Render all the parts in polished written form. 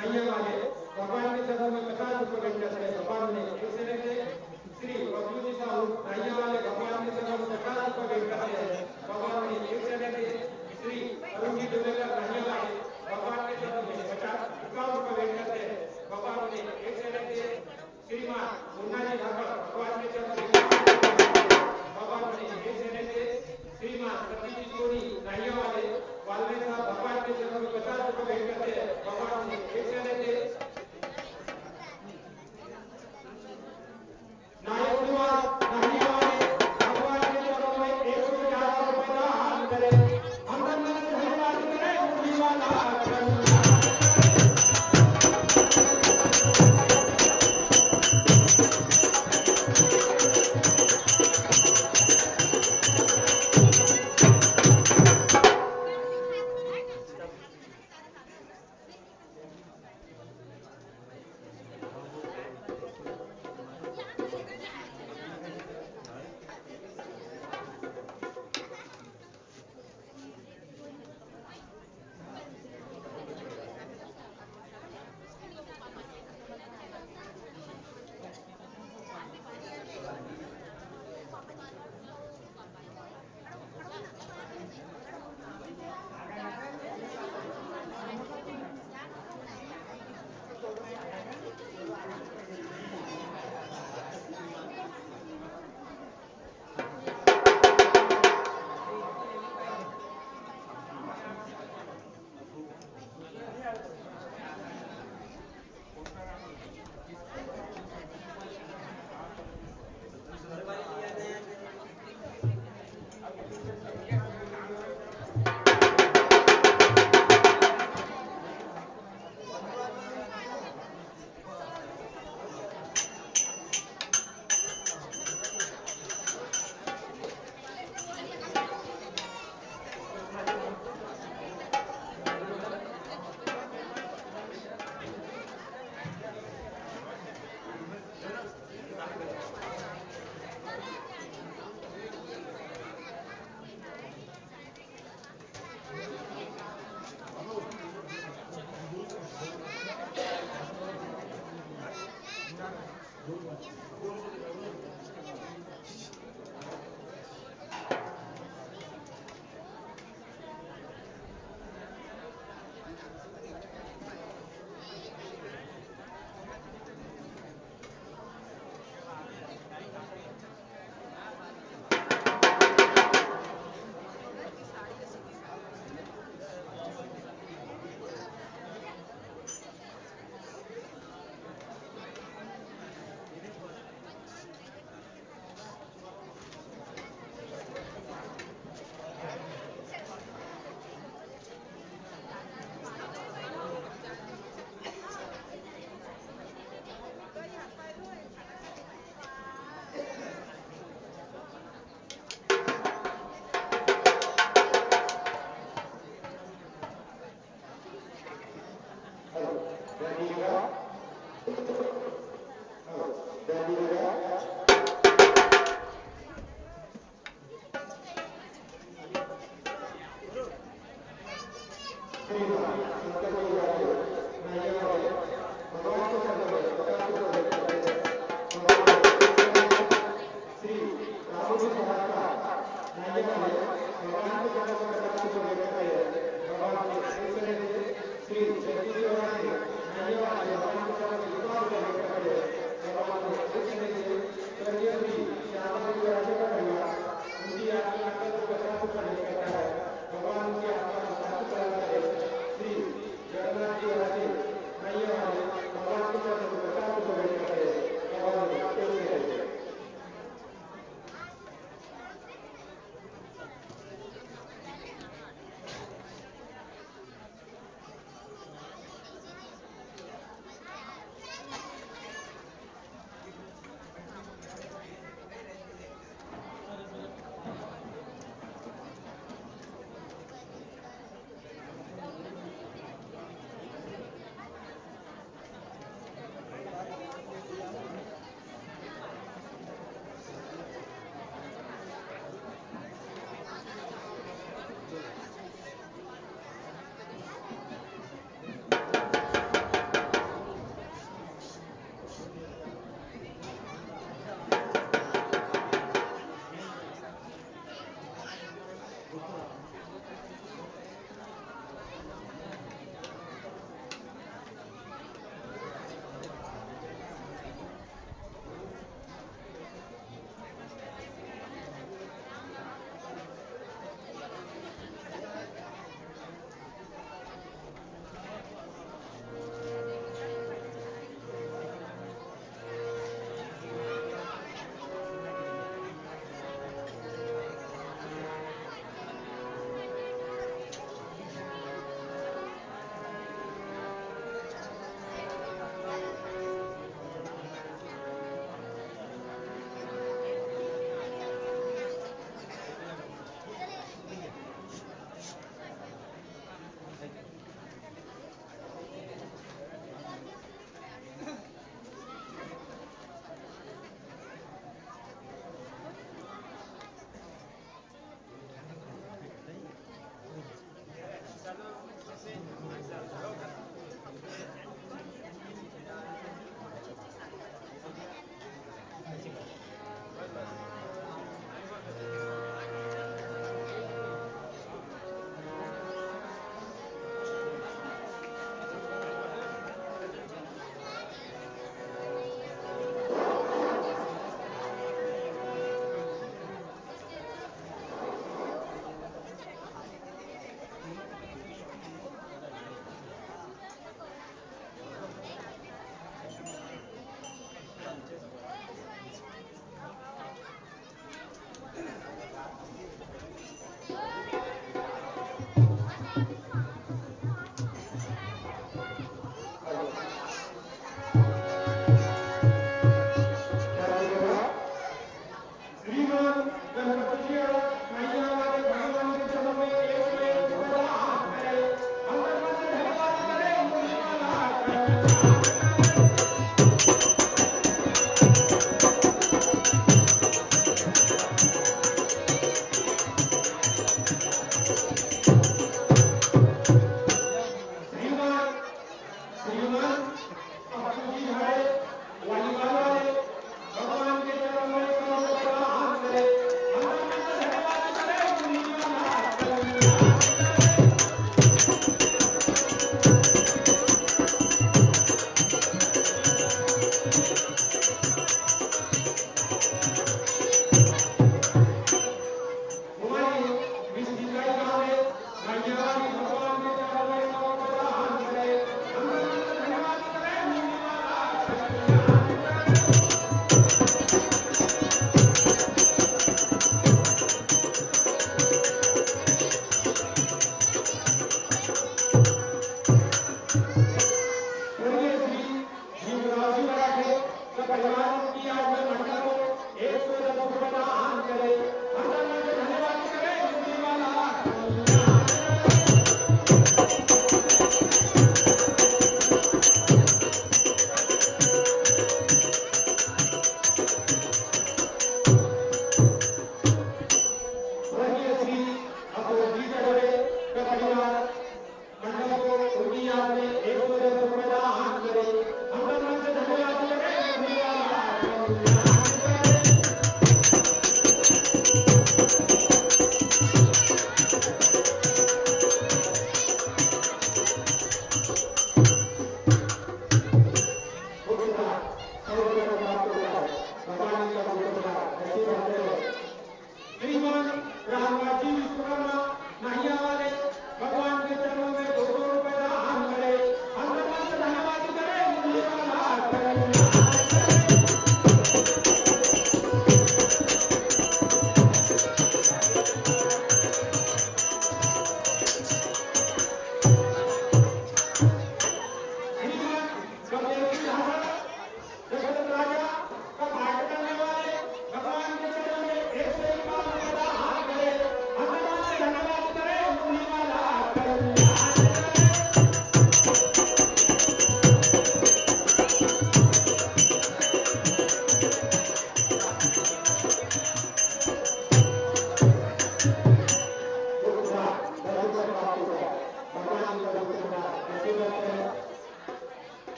भगवान के चरणों में 50 रुपए भेंट करते हैं। भगवान ने एक सेकंड श्री बबलू जी साहब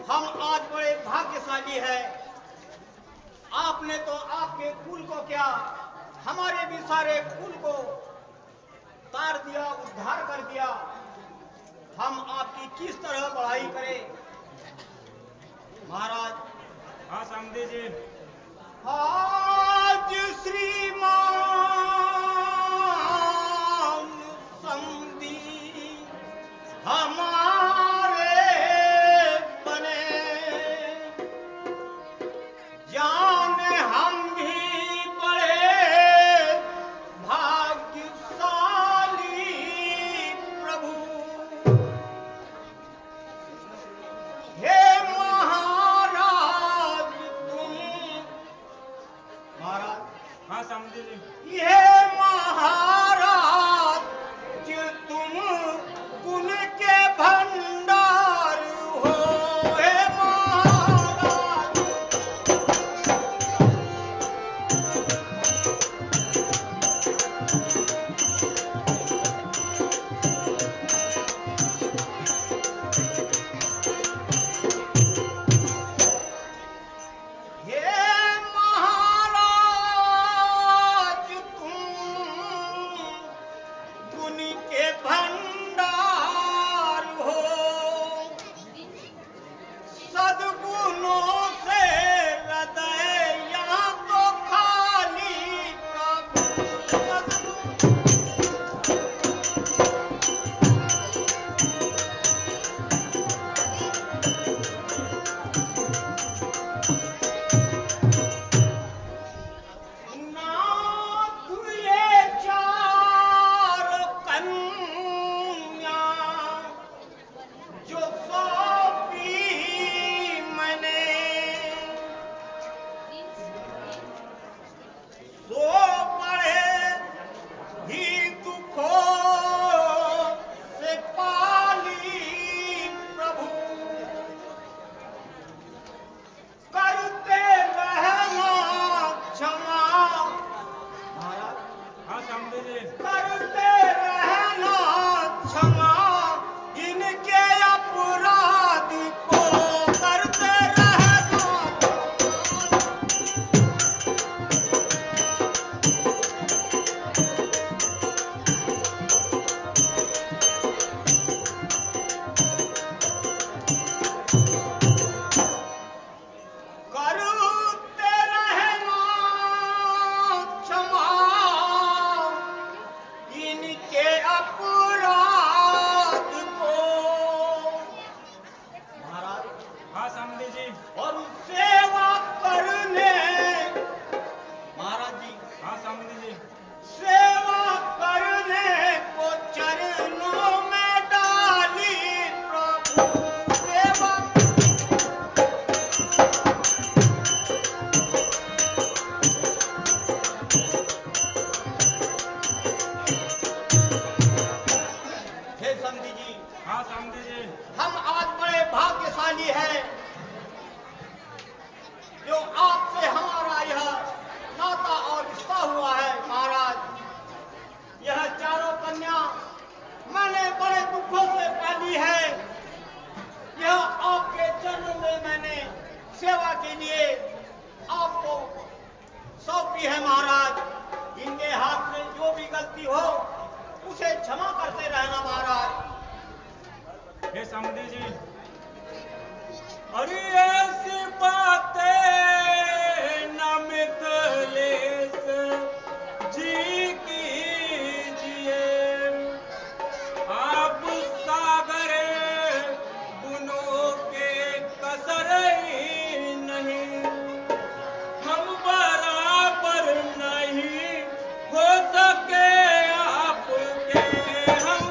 हम आज बड़े भाग्यशाली है। आपने तो आपके कुल को क्या, हमारे भी सारे कुल को तार दिया, उद्धार कर दिया। हम आपकी किस तरह बढ़ाई करें महाराज? हाँ समझे जी। आज श्रीमान समधी हमारे बने, जाने हम भी बड़े भाग्यशाली प्रभु। हे महाराज तुम, महाराज हाँ समझे जी। ये महाराज तुम गुण के भंडार हो। हे महाराज हे महाराज तुम गुण के भंडार हो। सद्गुणों से हृदय यहाँ तो खाली प्रभु। नाथ ये चार कन्या जो सौंपी मैंने, सो बड़े ही दुखों से पाली प्रभु। करते रहना क्षमा महाराज, हाँ समझे जी। करते रहना क्षमा इनके अपराध को। करते रहना करते रहना क्षमा इनके अपराध को महाराज। हाँ समझे जी। और सेवा करने महाराज जी, हाँ समझे जी। सेवा करने को चरणों में डाली प्रभु। सेवा हे समधी जी, हाँ समझे जी। हम आज बड़े भाग्यशाली हैं जो आपसे हमारा यह नाता और रिश्ता हुआ है महाराज। यह चारों कन्या मैंने बड़े दुखों से पाली है। यह आपके चरणों में मैंने सेवा के लिए आपको सौंपी है महाराज। इनके हाथ में जो भी गलती हो उसे क्षमा करते रहना महाराज। हे समझे जी। अरे ऐसी बातें न मिथिलेश जी कीजिए, आप सागर गुनों के कसर ही नहीं, हम बराबर नहीं हो सके आपके। हम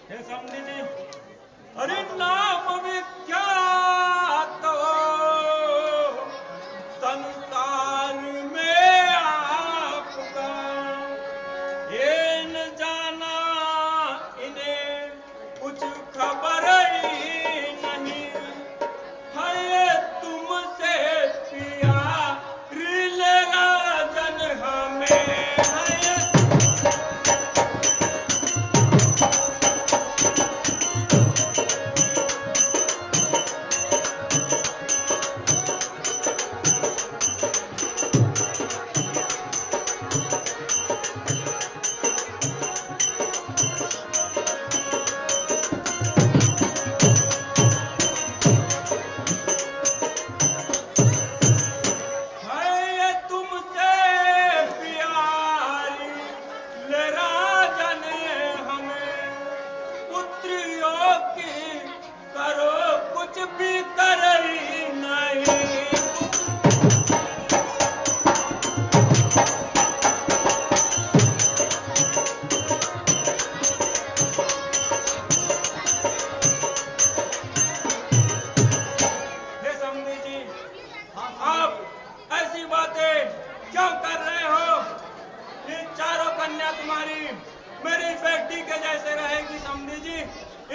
हे समझी जी, अरे नाम विख्यात हो संसार में आपका, ये न जाना इन्हें कुछ खबर ही नहीं है, तुमसे पिया रिल राजन हमें है।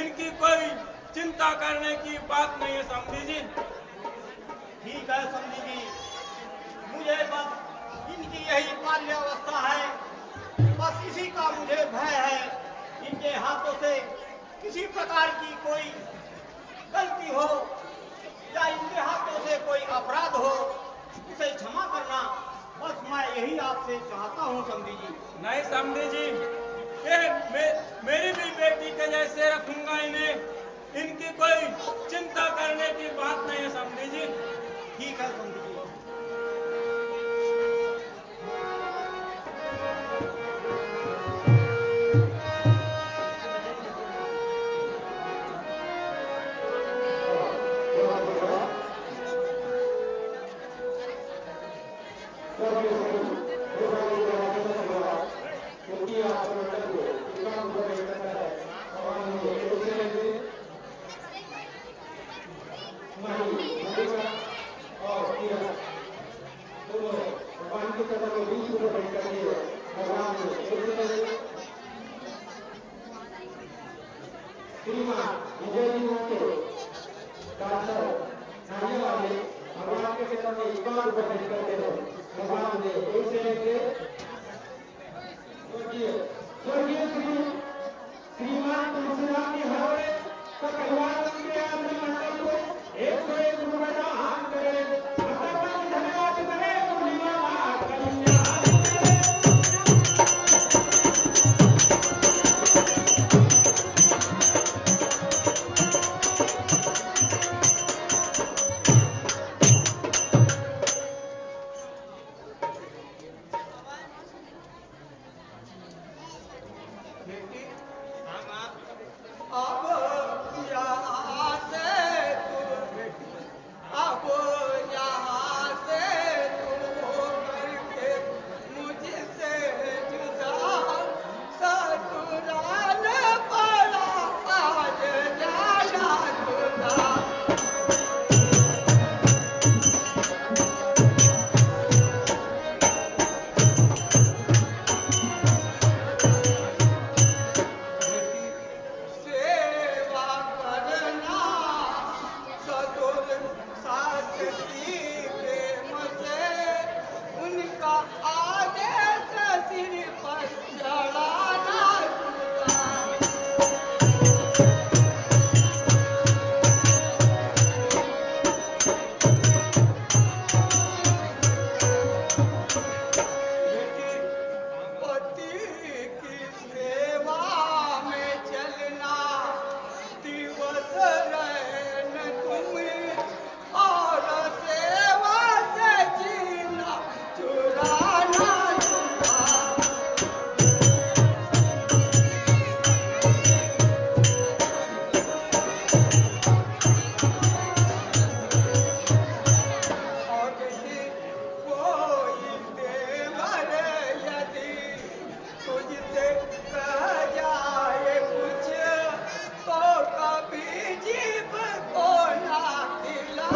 इनकी कोई चिंता करने की बात नहीं है समझी जी। ठीक है समझी जी, मुझे बस इनकी यही बाल्यावस्था है, बस इसी का मुझे भय है। इनके हाथों से किसी प्रकार की कोई गलती हो या इनके हाथों से कोई अपराध हो, उसे क्षमा करना, बस मैं यही आपसे चाहता हूँ समझी जी। नहीं समझी जी, ये मेरी भी बेटी के जैसे रखूंगा इन्हें, इनकी कोई चिंता करने की बात नहीं है समझी जी। ठीक है समझी जी।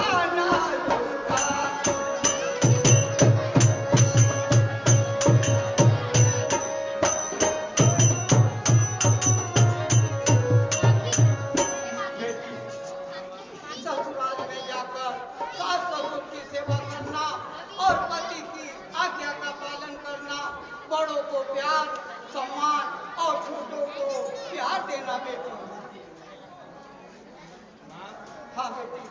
खाना झूठा। ससुराल में जाकर सास ससुर की सेवा करना और पति की आज्ञा का पालन करना, बड़ों को प्यार सम्मान और छोटों को प्यार देना बेटी। हाँ बेटी,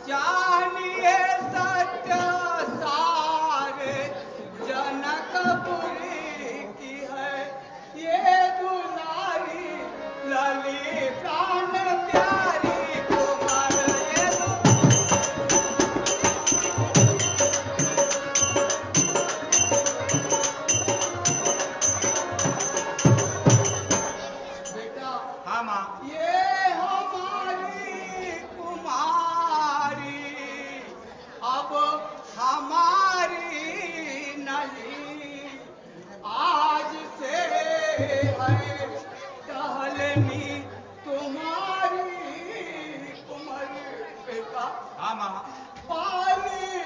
जानिए सत्य सारे जनकपुरी की है ये दुलारी लली प्राण प्यारी कुमार ये बेटा हाँ माँ। ये हमारी कुमारी अब हमारी नली आज से है टहलनी तुम्हारी कुमारी बेटा हाँ माँ। पाली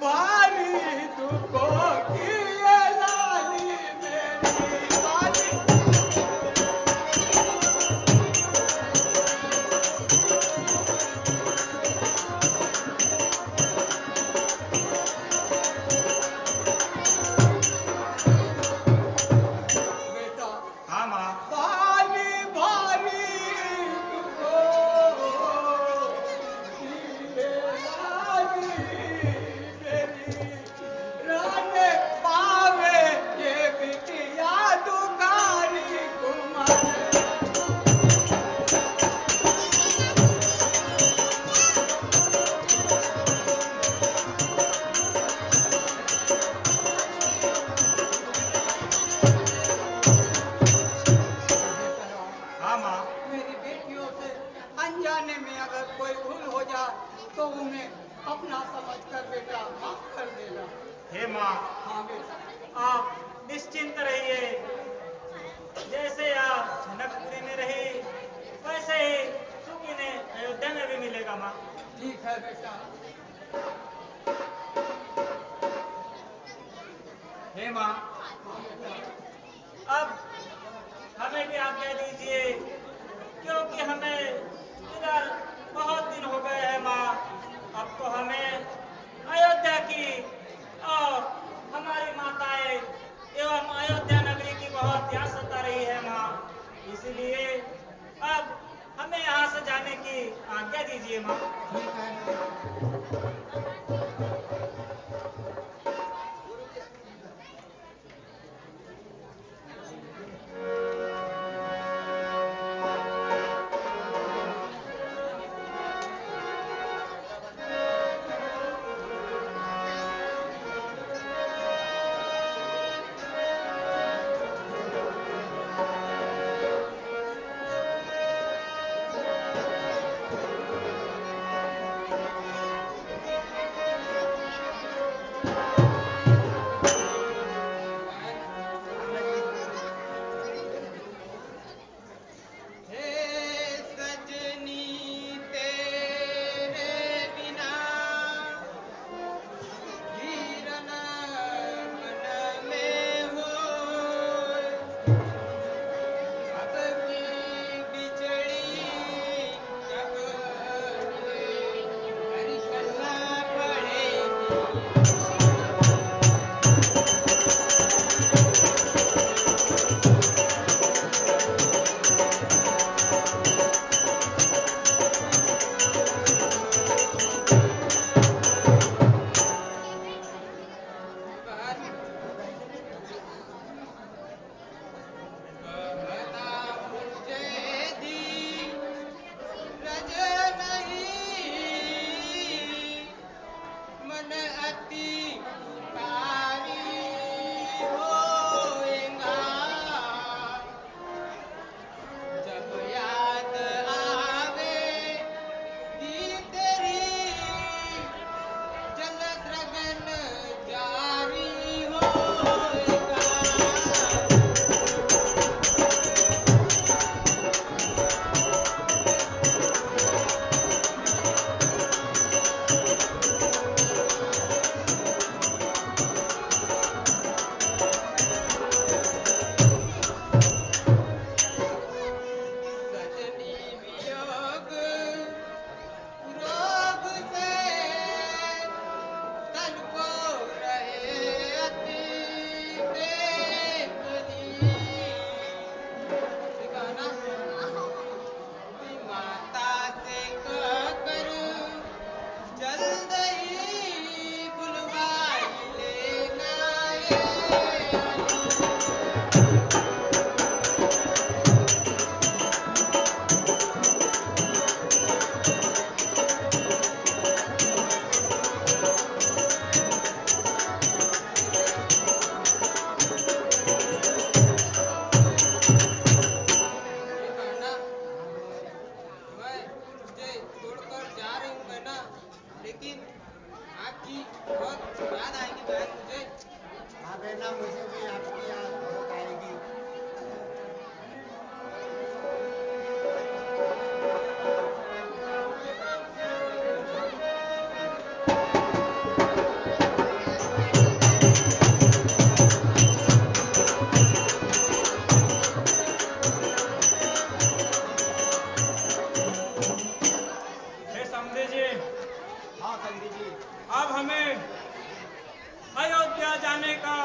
भारी दुखों की ये लाली मेरी पाली बेटा हाँ माँ। पाली भारी दुखों की ये लाली मेरी राने पावे ये बिटिया दुखारी कुमार हाँ माँ। मेरी बेटियों से अनजाने में अगर कोई भूल हो जाए तो उन्हें अपना समझकर बेटा माफ कर देना। हे माँ, हाँ बेटा आप निश्चिंत रहिए। जैसे आप जनकपुरी में रही वैसे ही सुख इन्हें अयोध्या में भी मिलेगा माँ। ठीक है बेटा। हे माँ, अब हमें भी आज्ञा दीजिए क्योंकि हमें इधर बहुत दिन हो गए हैं माँ। अब तो हमें अयोध्या की और हमारी माताएं एवं अयोध्या नगरी की बहुत याद सता रही है माँ। इसलिए अब हमें यहाँ से जाने की आज्ञा दीजिए माँ। ठीक है। मन अति लेकिन आपकी बहुत याद आएगी बहन मुझे। हाँ बेटा, मुझे भी आपकी याद बहुत आएगी। हे समझे जी, हाँ समझी जी। अब हमें अयोध्या जाने का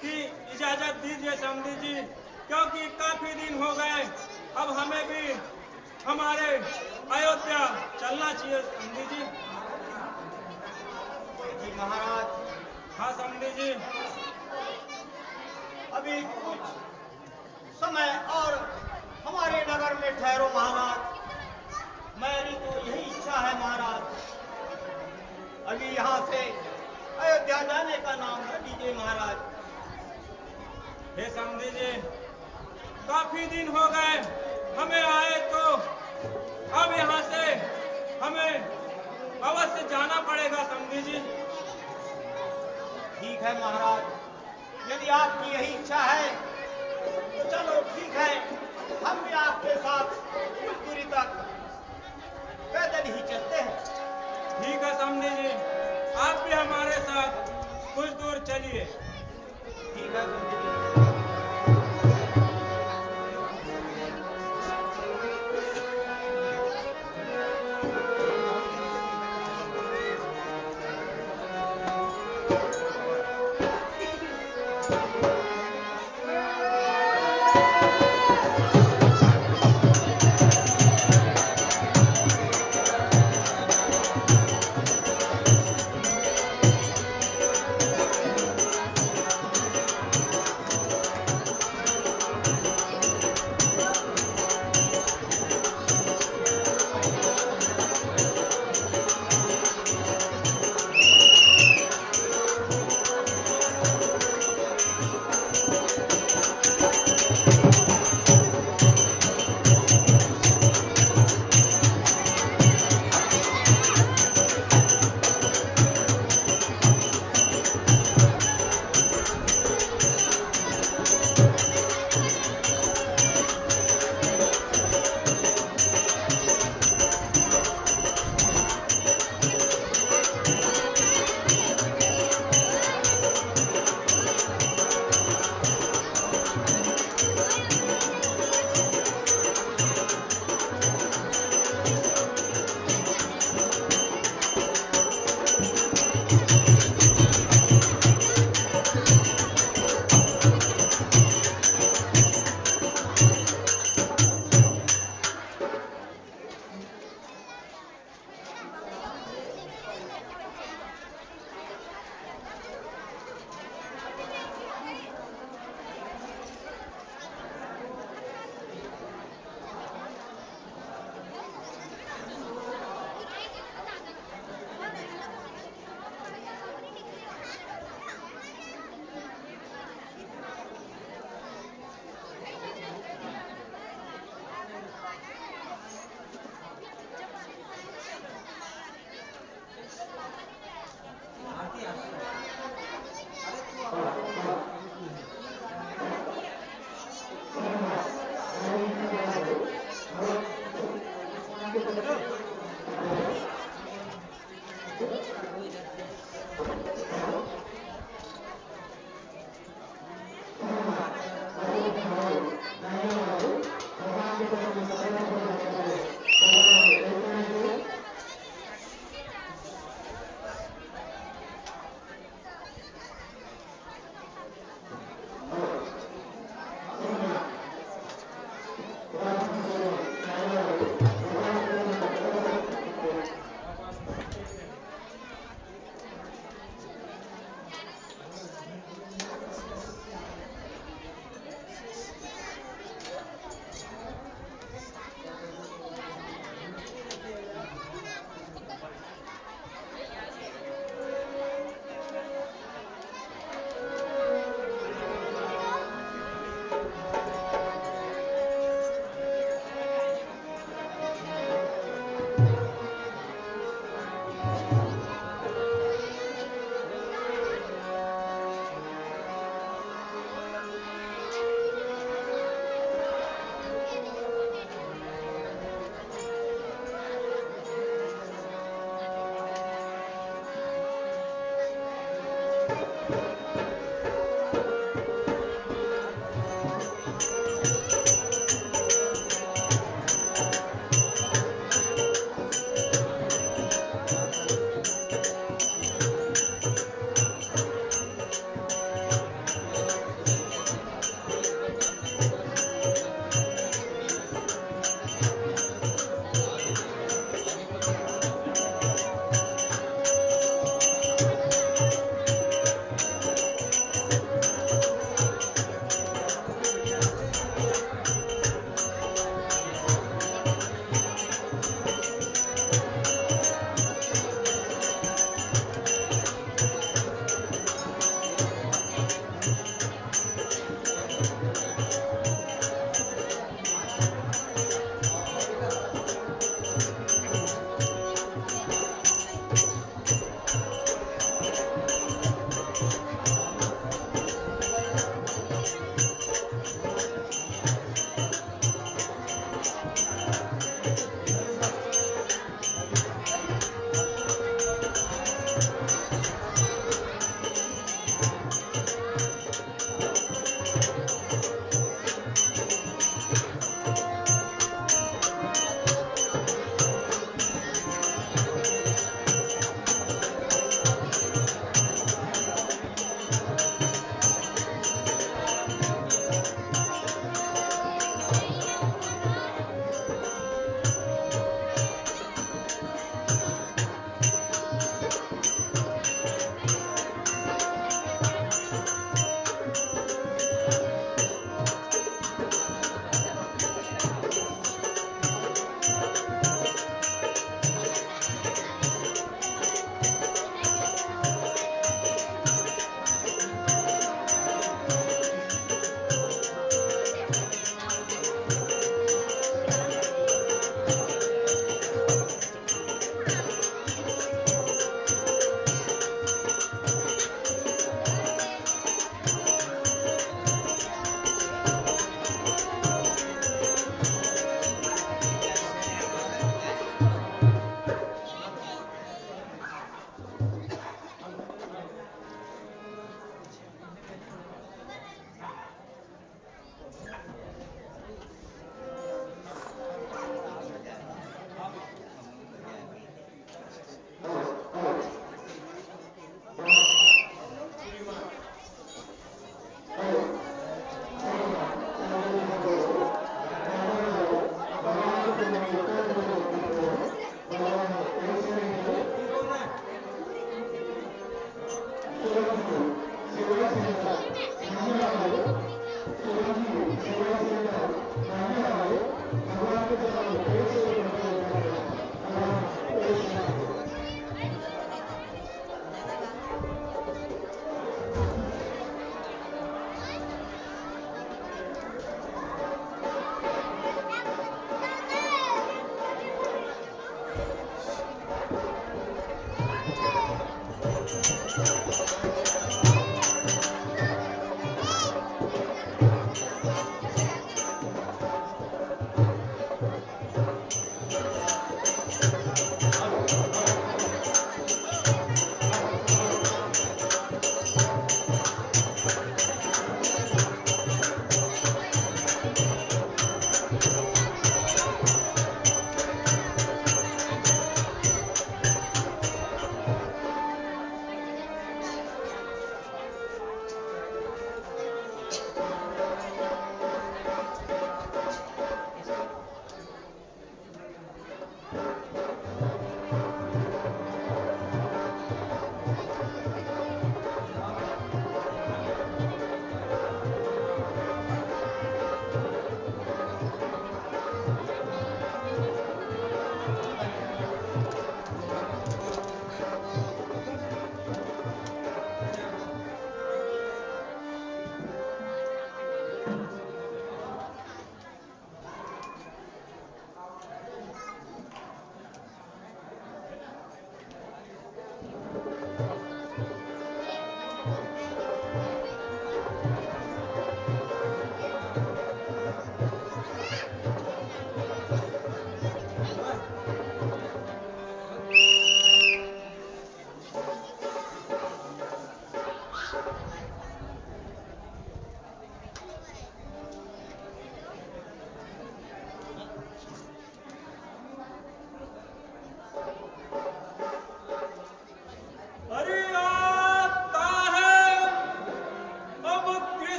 की इजाजत दीजिए समझी जी, क्योंकि काफी दिन हो गए। अब हमें भी हमारे अयोध्या चलना चाहिए समझी जी। जी महाराज, हाँ समझी जी। अभी कुछ समय और हमारे नगर में ठहरो महाराज। मेरी तो यही इच्छा है महाराज, अभी यहाँ से अयोध्या जाने का नाम न लीजिए महाराज। हे समझी जी, काफी दिन हो गए हमें आए, तो अब यहाँ से हमें अवश्य जाना पड़ेगा समझी जी। ठीक है महाराज, यदि आपकी यही इच्छा है तो चलो ठीक है, हम भी आपके साथ कुछ दूरी तक पैदल ही चलते हैं। ठीक है समझी जी, आप भी हमारे साथ कुछ दूर चलिए। ठीक है समझी जी।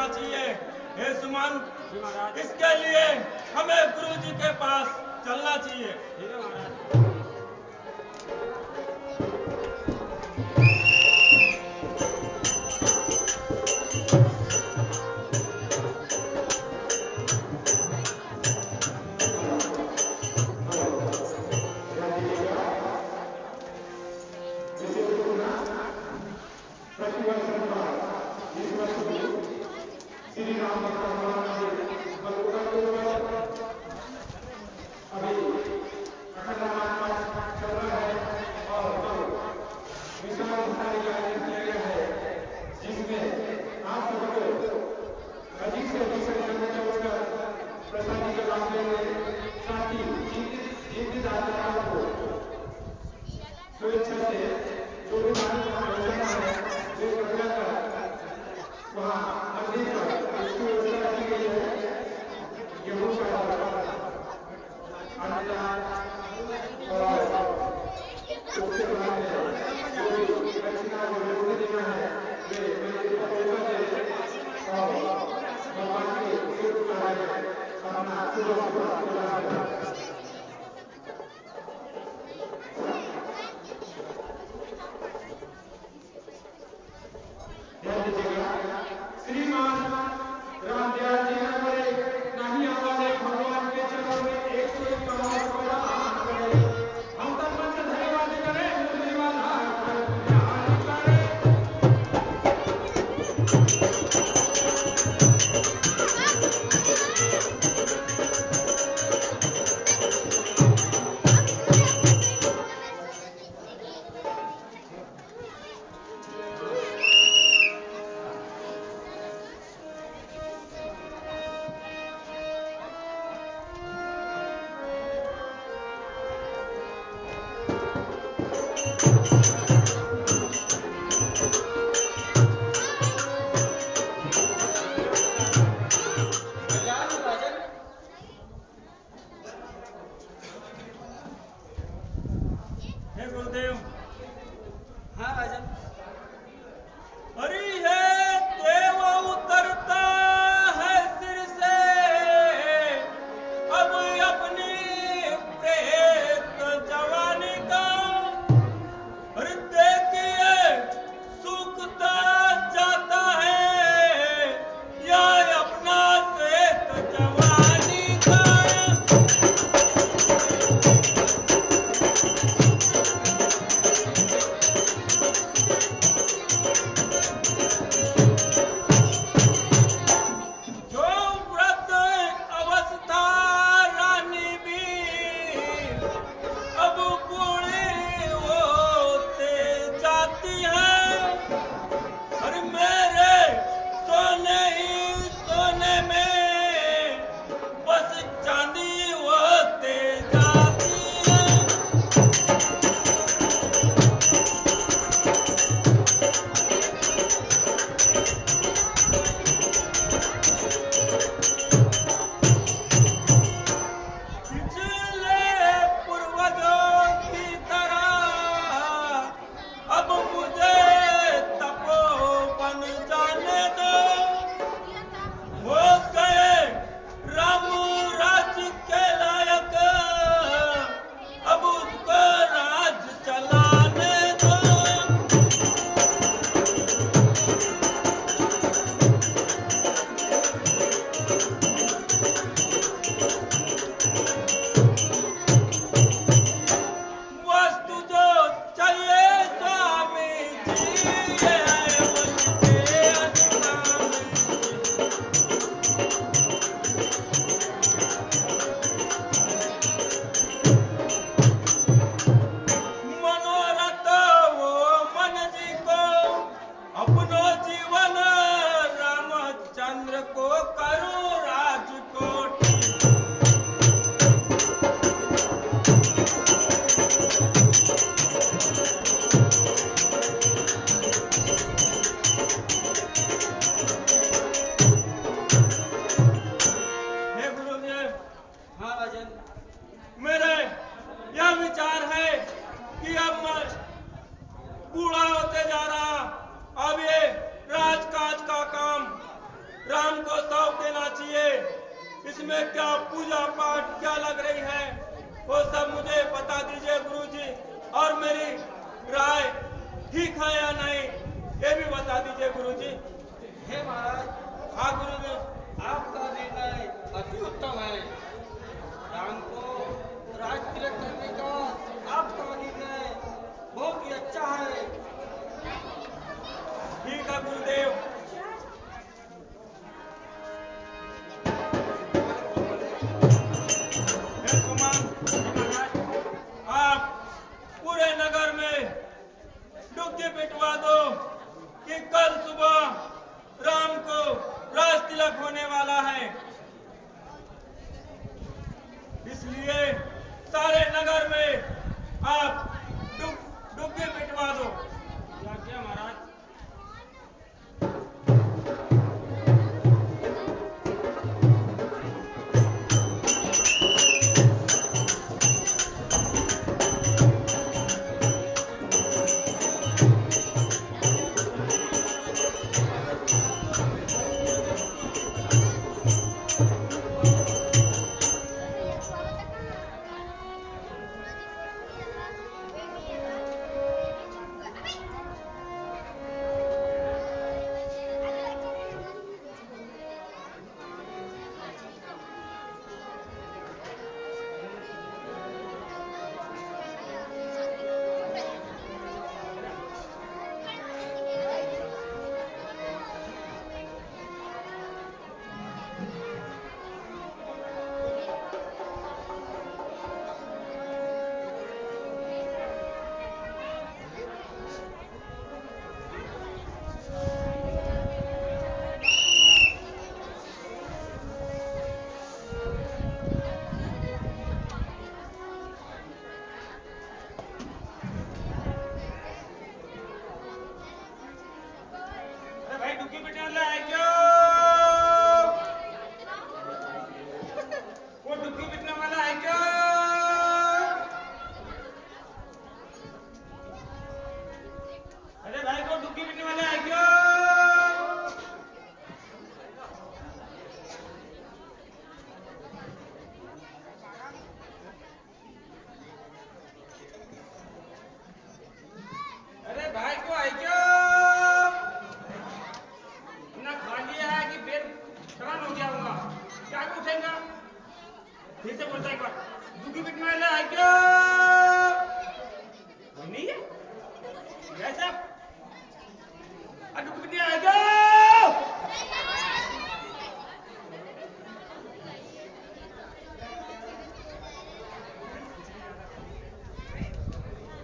होना चाहिए। हे सुमन, जी महाराज। इसके लिए हमें गुरुजी के पास चलना चाहिए। ठीक है महाराज। हे गुरुदेव, हाँ राजन। हरि है देव उतरता है सिर से, अब अपनी प्रेत जवानी का। अरे देखिए सूखता राम को सौंप देना चाहिए। इसमें क्या पूजा पाठ क्या लग रही है वो सब मुझे बता दीजिए गुरुजी, और मेरी राय ठीक है या नहीं ये भी बता दीजिए गुरुजी। हे महाराज, हाँ गुरुजी। आपका निर्णय अति उत्तम है। राम को राज तिलक करने का आपका निर्णय बहुत ही अच्छा है। ठीक है गुरुदेव। हे कुमार, आप पूरे नगर में डुबकी पिटवा दो कि कल सुबह राम को राज तिलक होने वाला है, इसलिए सारे नगर में आप डुबकी पिटवा दो। क्या महाराज? फिर से बोलता एक बार, दुखी पिटने वाला है क्या? कोई नहीं है? कैसा? दुखी पिटने है क्या?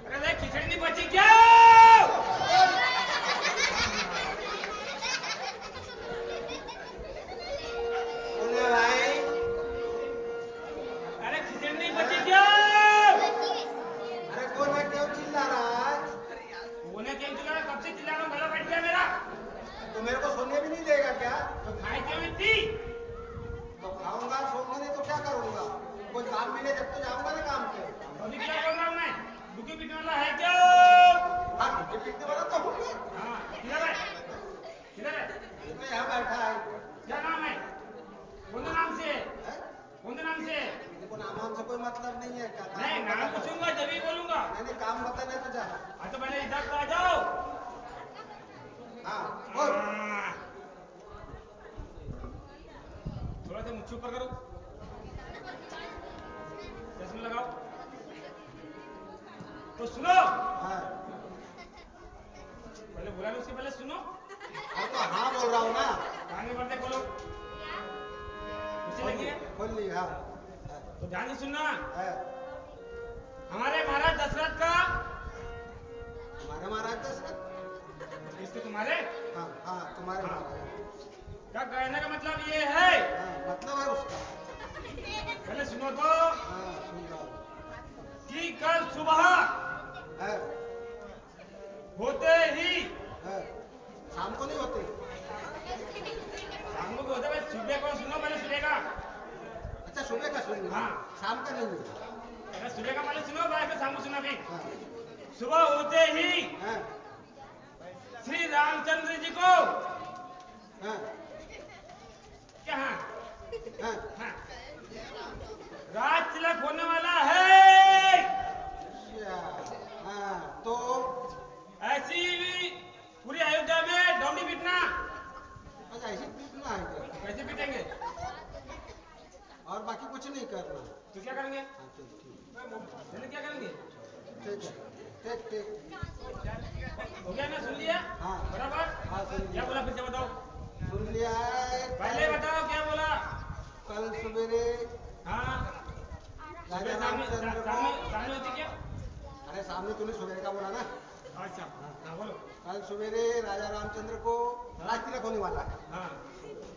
अरे खिचड़ी नहीं बची क्या? मेरे को सोने भी नहीं देगा क्या? तो खाए क्यों इतनी? तो खाऊंगा, सोऊंगा नहीं तो क्या करूंगा? कोई काम मिले जब तो जाऊंगा ना काम पे। अभी क्या बोल रहा हूँ मैं? दुखी पिटने वाला है क्या? हाँ, दुखी पिटने वाला तो हूँ मैं। हाँ, किधर है? किधर है? मैं यहाँ बैठा है। क्या नाम है? कौन से नाम से? कौन से नाम से? देखो नाम से कोई मतलब नहीं है क्या? नहीं, नाम पूछूंगा तभी बोलूंगा। मैंने काम बताना तो जा। हाँ तो पहले इधर तो आ जाओ। हाँ, बोल। थोड़ा सा मुझे ऊपर करो, चश्मा लगाओ तो सुनो। हाँ, पहले बोला उसके पहले सुनो। तो हाँ बोल रहा हूँ ना। कान में पर्दे खोलो, लगी है? खोल ली। हाँ, तो ध्यान से सुनना। है। हमारे महाराज दशरथ का, हमारे महाराज दशरथ? इसके तुम्हारे? हाँ हाँ, तुम्हारे हाँ। महाराज क्या कहने का मतलब ये है? हाँ, मतलब है उसका। पहले सुनो तो। हाँ, सुन रहा हूँ। कि कल सुबह है, होते ही, है। शाम को नहीं होते? शाम को भी होते भाई, सुबह को सुनो, पहले सुबह का। अच्छा, सुबह का सुन। हाँ। शाम का नहीं है। पहले सुबह का पहले सुनो, बाद में शाम को सुना भी। हाँ, सुबह होते ही है, श्री रामचंद्र जी को है। कुछ नहीं करना। तो क्या करेंगे? हाँ चल ठीक क्या करेंगे? ठीक है, ठीक ठीक। हो गया ना? सुन लिया? हाँ बराबर? हाँ सुन क्या लिया। बोला फिर से बताओ? सुन लिया है। पहले बताओ क्या बोला? कल सवेरे हाँ राजा सामने रामचंद्र को, सामने होती क्या? अरे सामने तूने सवेरे का बोला ना। अच्छा हाँ बोलो। कल सवेरे राजा रामचंद्र को राज तिलक होने वाला है। हाँ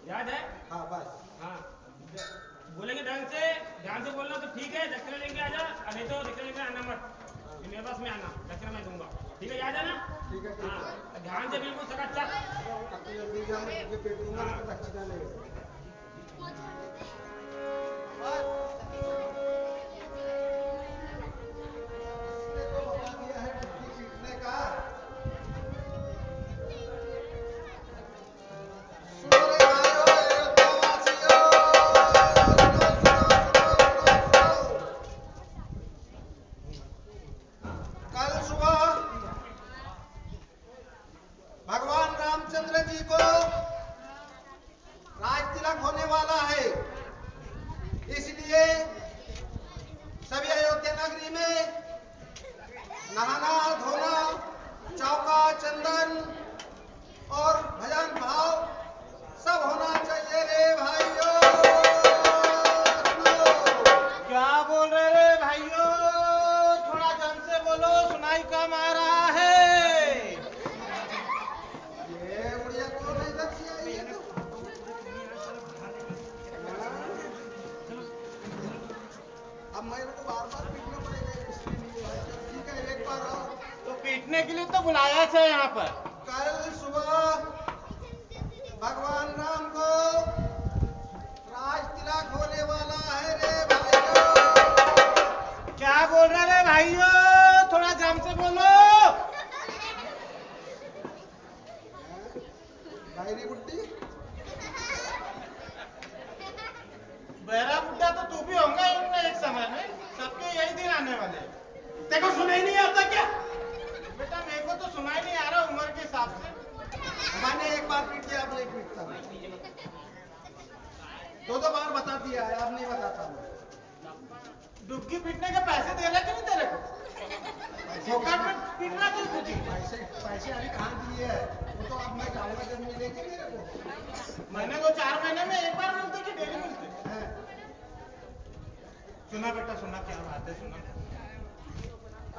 याद है? हाँ बस। हाँ बोलेंगे ढंग से, ध्यान से बोलना तो ठीक है। दक्षिणा लेके आ जा, नहीं तो दक्षिणा लेके आना मत। मेरे पास में आना, दक्षिणा मैं दूंगा। ठीक है, याद है ना? ठीक है ठीक है। हाँ ध्यान से बिल्कुल चकाचक। अब तो जल्दी जा, मैं तुझे पेट दूंगा तो दक्षिणा ले। इसने तो बता दिया है डुबकी पीटने का। सुनो रे भाइयों, अयोध्यावासियों, सुनो। कल सुबह भगवान रामचंद्र जी को राज तिलक होने वाला है, इसलिए सभी अयोध्या नगरी में नहाना धोना, चौका चंदन और भजन भाव सब होना चाहिए रे भाइयों। क्या बोल रहे रे भाइयों? थोड़ा जन से बोलो, सुनाई कम आ रहा है। ये उड़िया कौन है इधर से आई है? अब मेरे को बार बार पीटना पड़ेगा इसके लिए। चल ठीक है, एक बार आओ। तो पीटने के लिए तो बुलाया है यहाँ पर। कल सुबह भगवान राम को राज तिलक होने वाला है रे भाइयों। क्या बोल रहे रे भाइयों? थोड़ा जम से बोलो। भाईरी बुड्ढी, बहरा बुड्ढा तो तू भी होगा एक समय में। सबके यही दिन आने वाले। तेरे को सुनाई नहीं आता क्या? बेटा मेरे को तो सुनाई नहीं आ रहा उम्र के हिसाब से। मैंने एक बार पीट दिया, अब नहीं पीटता मैं। दो बार बता दिया है, अब नहीं बताता मैं। डुबकी पीटने के पैसे दे रहे कि नहीं तेरे को? फोकट में पीटना क्यों तुझे? पैसे अभी कहाँ दिए है? वो तो अब मैं जाऊंगा जब मिलेंगे मेरे को। मैंने तो 4 महीने में एक बार मिलते कि डेली मिलते? हैं? सुना बेटा सुना, क्या बात है सुना।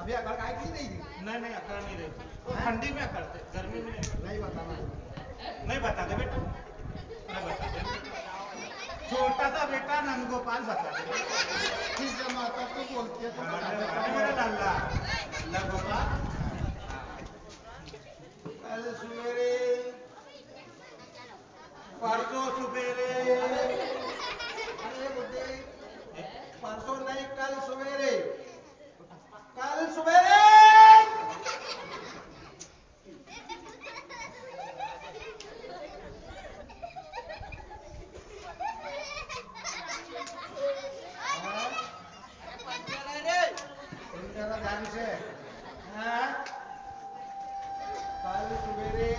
अभी अकड़ काय की नहीं दी? नहीं अकड़ नहीं रही। वो ठंडी में अकड़ते, गर्मी में नहीं बताना। नहीं बता दे बेटा, नहीं बता दे। छोटा सा बेटा नंदगोपाल बता दे। ठीक है माता, तू बोलती है तो बता दे। मेरा लल्ला लल्ला गोपाल। कल सवेरे, परसों सवेरे, अरे बुड्ढे, परसों नहीं कल सवेरे, कल सवेरे जरा ध्यान से। हाँ? कल सवेरे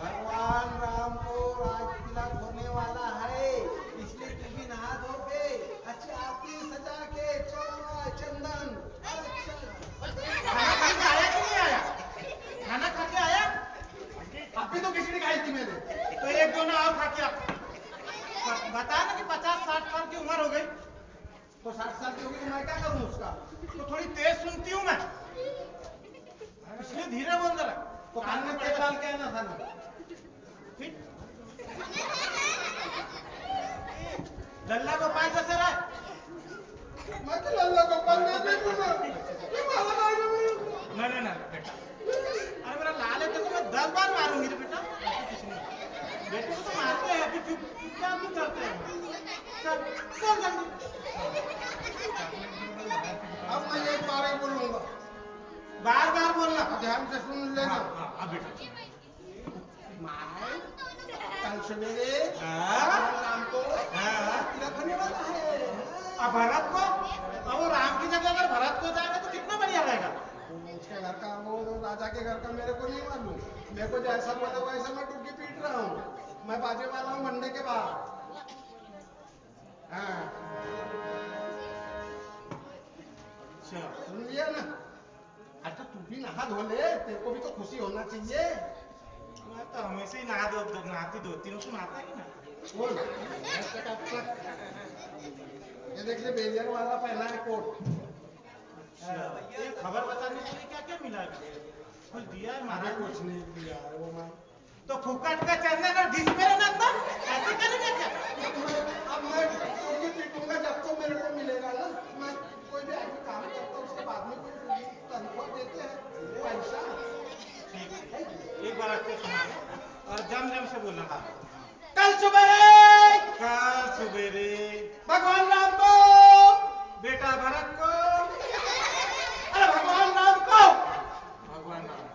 भगवान राम को राज तिलक होने वाला है, इसलिए तू भी नहा धो के अच्छी आरती सजा के चौका चंदन। खाना खा के आया कि नहीं आया? खाना खा के आया? अभी तो खिचड़ी खाई थी मैंने। तो एक दो ना और खा के आ। बता ना कि 50-60 साल की उम्र हो गई। तो 60 साल की होगी तो मैं क्या करूं उसका? तो थोड़ी तेज सुनती हूँ मैं, इसलिए धीरे बोल जरा। तो कान में तेल डाल के आना था ना। ठीक। लल्ला गोपाल जैसे रहे। मैं तो लल्ला गोपाल नहीं देखूंगा। नहीं बेटा, अरे मेरा लाल है तो मैं 10 बार मारूंगी रे बेटा। बेटे को तो मारते हैं, अभी चुपचाप भी करते हैं। चल चल जल्दी। अब मैं एक बार ही बोलूंगा, बार बार बोलना। ध्यान से सुन लेना। हाँ बेटा। मैं कल सवेरे हाँ? राम को हाँ? तिलक होने वाला है। अब भरत को, अब वो राम की जगह अगर भरत को जाएगा तो कितना बढ़िया रहेगा। उसके घर का, वो राजा के घर का मेरे को नहीं मालूम। मेरे को जैसा बोला वैसा मैं डुबकी पीट रहा हूँ। मैं बाजे वाला हूँ मंडे के बाद। हाँ नहा धो ले, तेरे को भी तो खुशी होना चाहिए। मैं तो हमेशा ही नहाती धोती हूँ, तू नहाता ही ना। बोल, ये देख ले बेलियन वाला पहना है कोट। ये खबर बताने के लिए क्या क्या मिला है? कुछ दिया है महाराज? महाराज? कुछ नहीं दिया है वो मैं। तो फुकट का चंदन और ढीस मेरे ना अंदर ऐसे करेंगे क्या? अब मैं क्योंकि पीटूंगा जब तो मेरे को मिलेगा ना। मैं कोई भी आदमी काम करता हूँ उसके बाद में कोई तनख्वाह देते हैं पैसा। ठीक है, एक बार अच्छे सुना और जम से बोलना। कल सुबेरे भगवान राम को, बेटा भरत को, अरे भगवान राम को, भगवान राम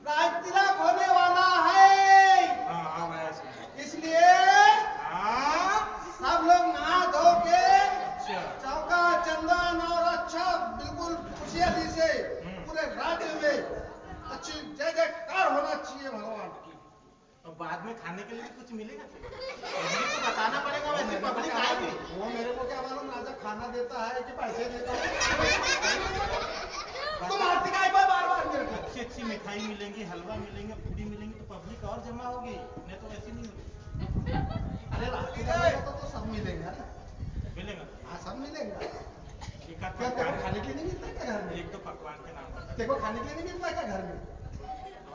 राज तिलक होने वाला है। हाँ वैसे इसलिए सब लोग नहा धो के चौका चंदन और अच्छा बिल्कुल खुशहाली से पूरे राज्य में अच्छी जय जयकार होना चाहिए भगवान की। और बाद में खाने के लिए भी कुछ मिलेगा? तो बताना पड़ेगा, वैसे पब्लिक आएगी। वो मेरे को क्या मालूम राजा खाना देता है कि पैसे देता है। तुम आरती का बार बार मेरे को। अच्छी अच्छी मिठाई मिलेंगी, हलवा मिलेंगे, पूरी मिलेंगी, तो पब्लिक और जमा होगी, नहीं तो ऐसी नहीं होगी। अरे रात्रि का तो सब मिलेगा ना। मिलेगा? हाँ सब मिलेगा। एक आध क्या तेरे को पकवान, खाने के लिए नहीं मिलता क्या घर में? एक दो पकवान के नाम बता। तेरे को खाने के लिए नहीं मिलता क्या घर में?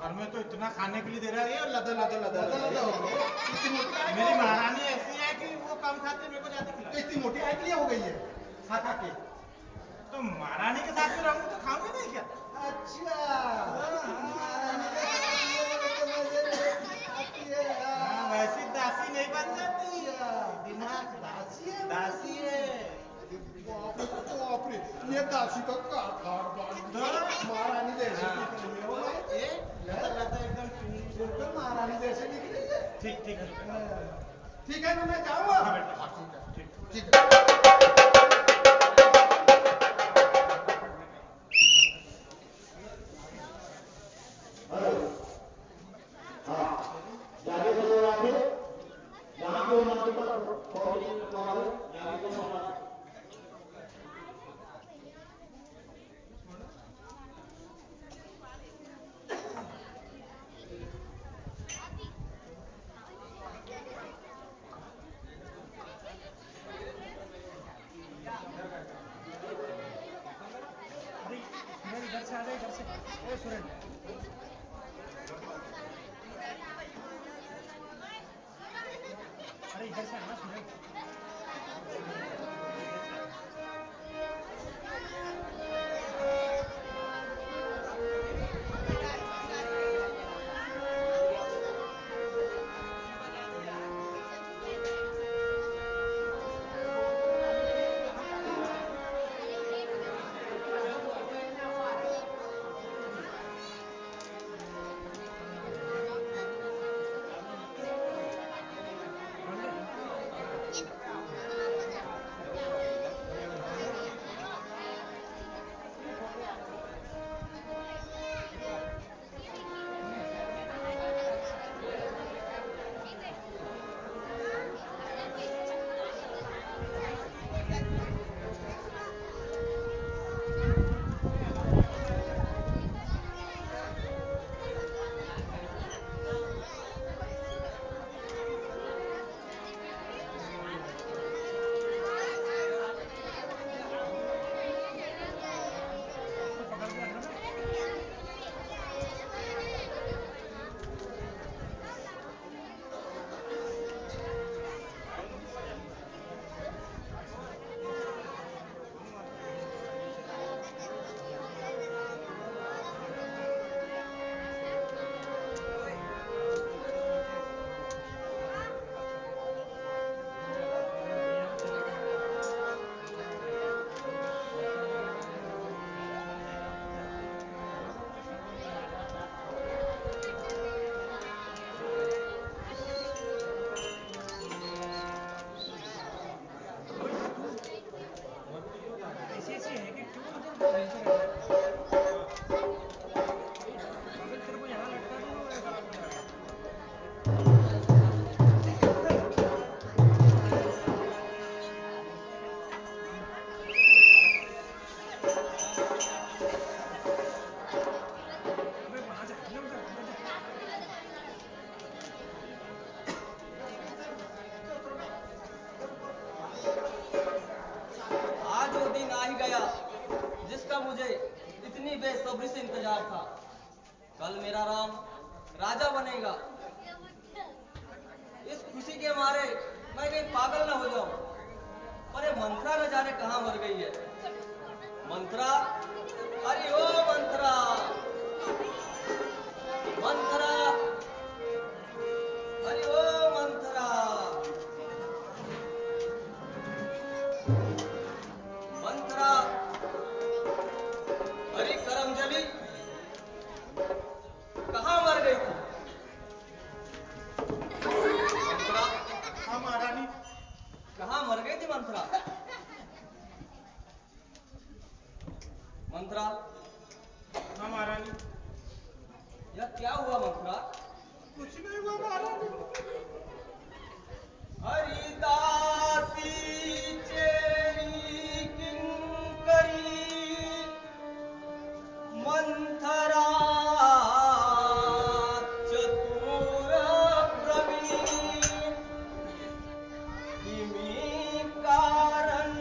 घर में तो इतना खाने के लिए दे रहा है, लदा लदा लदा लदा लदा हो गई। इतनी मोटी आय मेरी महारानी ऐसी है कि वो कम खाते, मेरे को ज्यादा तो खिलाते। इतनी मोटी आय के लिए हो गई है खा खा के। तो महारानी के साथ में रहूंगी तो खाऊंगे नहीं क्या? अच्छा महारानी के साथ ये तो मजे आती है यार। वैसी दासी नहीं बन जाती, अच्छा। दिमाग दासी है? दासी है। बाप रे, ये दासी का ठाड़ बांध महारानी जैसे दिख रही है वो। ये लदा लदा एकदम बिल्कुल महारानी जैसे दिख रही है। ठीक ठीक है। ठीक है ना मैं जाऊँगा? हाँ बेटा, ठीक ठीक है। कितनी बेसब्री से इंतजार था। कल मेरा राम राजा बनेगा। इस खुशी के मारे मैं कहीं पागल ना हो जाऊं। पर ये मंत्रा न जाने कहाँ मर गई है। मंत्रा, अरे ओ मंत्रा, मंत्रा, अरे ओ मंत्रा, मंत्रा, अरे करमजली, कहाँ मर गई थी? मंत्रा, हाँ महारानी। कहाँ मर गई थी मंत्रा? मंत्रा, हाँ महारानी। यह क्या हुआ मंत्रा? कुछ नहीं हुआ महारानी। हरिदासी चेरी किंकरी मंथरा चतुर प्रवीण किमी कारण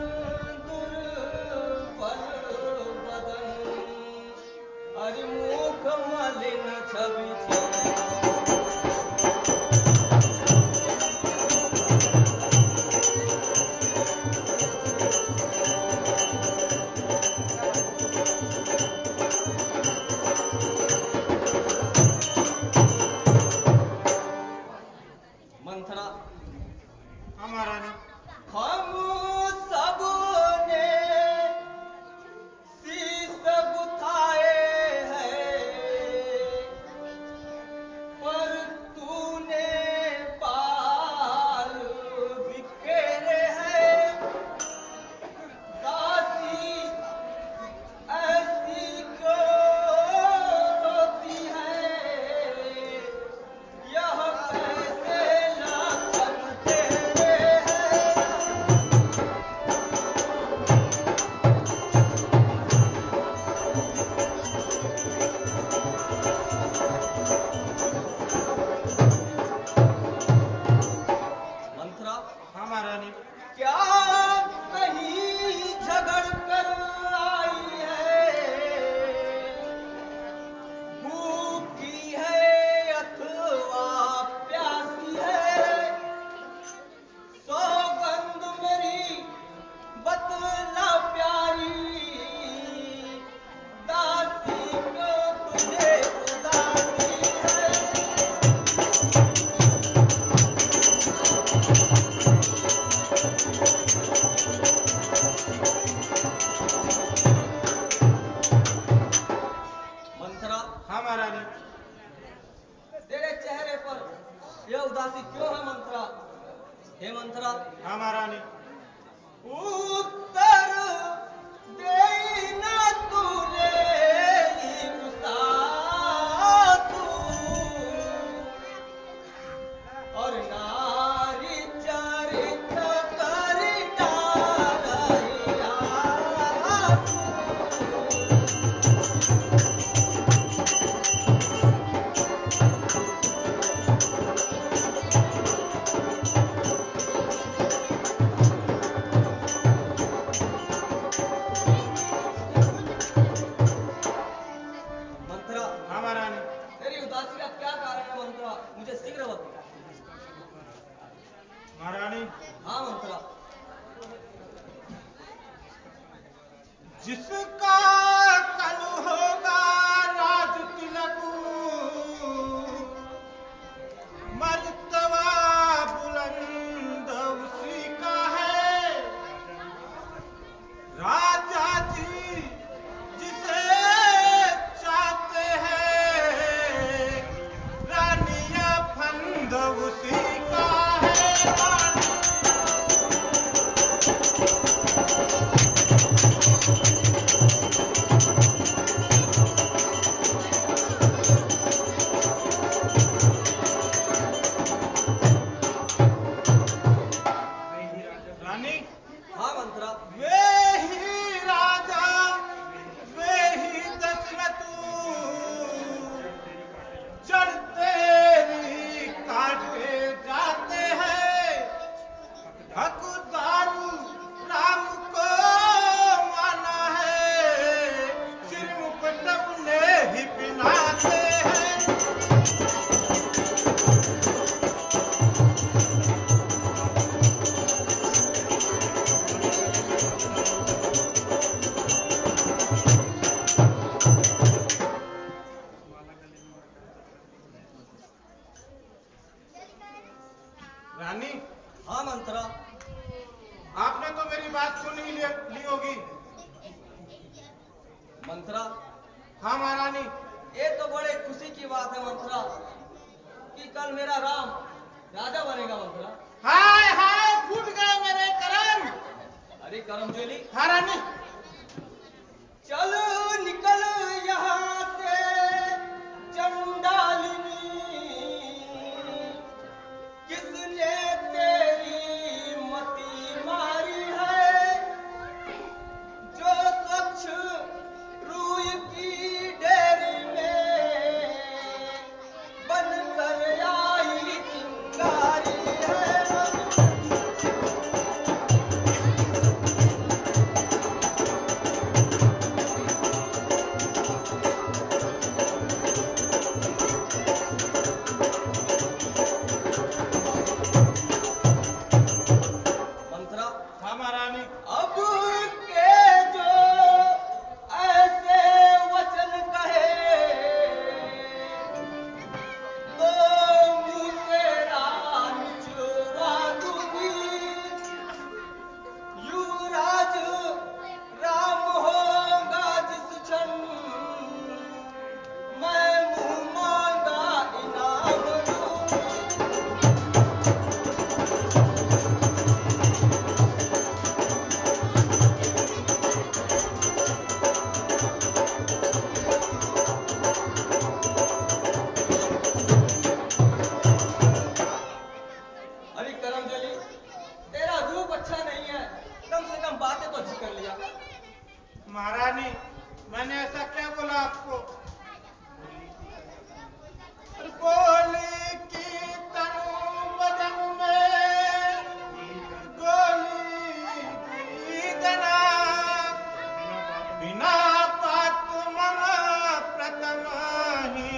दुर्बल बदन हरिमुख मलिन छवि मंथरा। हाँ महारानी। हम सबने शीश गुथाए हैं पर तूने बाल बिखेरे हैं। दासी ऐसी क्यों रोती है? यह कैसे लक्षण तेरे हैं? मंत्रा, हाँ महारानी। क्या कहीं झगड़ कर आई है? भूखी है अथवा प्यासी है? सौगंध मेरी बतला प्यारी, दासी को तुझे उदासी है। मंथरा, हाँ महारानी। तेरे चेहरे पर यह उदासी क्यों है मंथरा? हे मंथरा, हाँ महारानी। उत्तर देना तूने तू और नारी चरित्र करना रहिया मंत्रा। हाँ महारानी। तेरी उदासी का क्या कारण है मंत्रा? मुझे शीघ्र बता। महारानी, हाँ मंत्रा। जिसका कल होगा राज तिलक, मर्तबा बुलंद उसी का है। राजा जी जिसे चाहते हैं, रानिया फंद उसी का है। हाँ मंत्रा। आपने तो मेरी बात सुन ही ली होगी। मंत्रा, हाँ महारानी। ये तो बड़े खुशी की बात है मंत्रा कि कल मेरा राम राजा बनेगा मंत्रा। हाय हाय, फूट गए मेरे करम। अरे करमजोली, हाँ रानी। चलो निकल यहाँ से चंडालिनी, किसने तेरी मती मारी है, जो स्वच्छ रूई की डेरी में बनकर आई चिंगारी है। मंत्रा, हाँ महारानी। अब के जो ऐसे वचन कहे, तो मुँह तेरा निचोड़ा दूंगी। युवराज राम होगा जिस क्षण, मैं मुँह मांगा इनाम दूंगी। अरे करमजली, तेरा रूप अच्छा नहीं है, कम से कम बातें तो अच्छी कर लिया। महारानी, मैंने ऐसा क्या बोला आपको? गोली की तनु बदन में गोली की दना, बिना पात मन प्रथम ही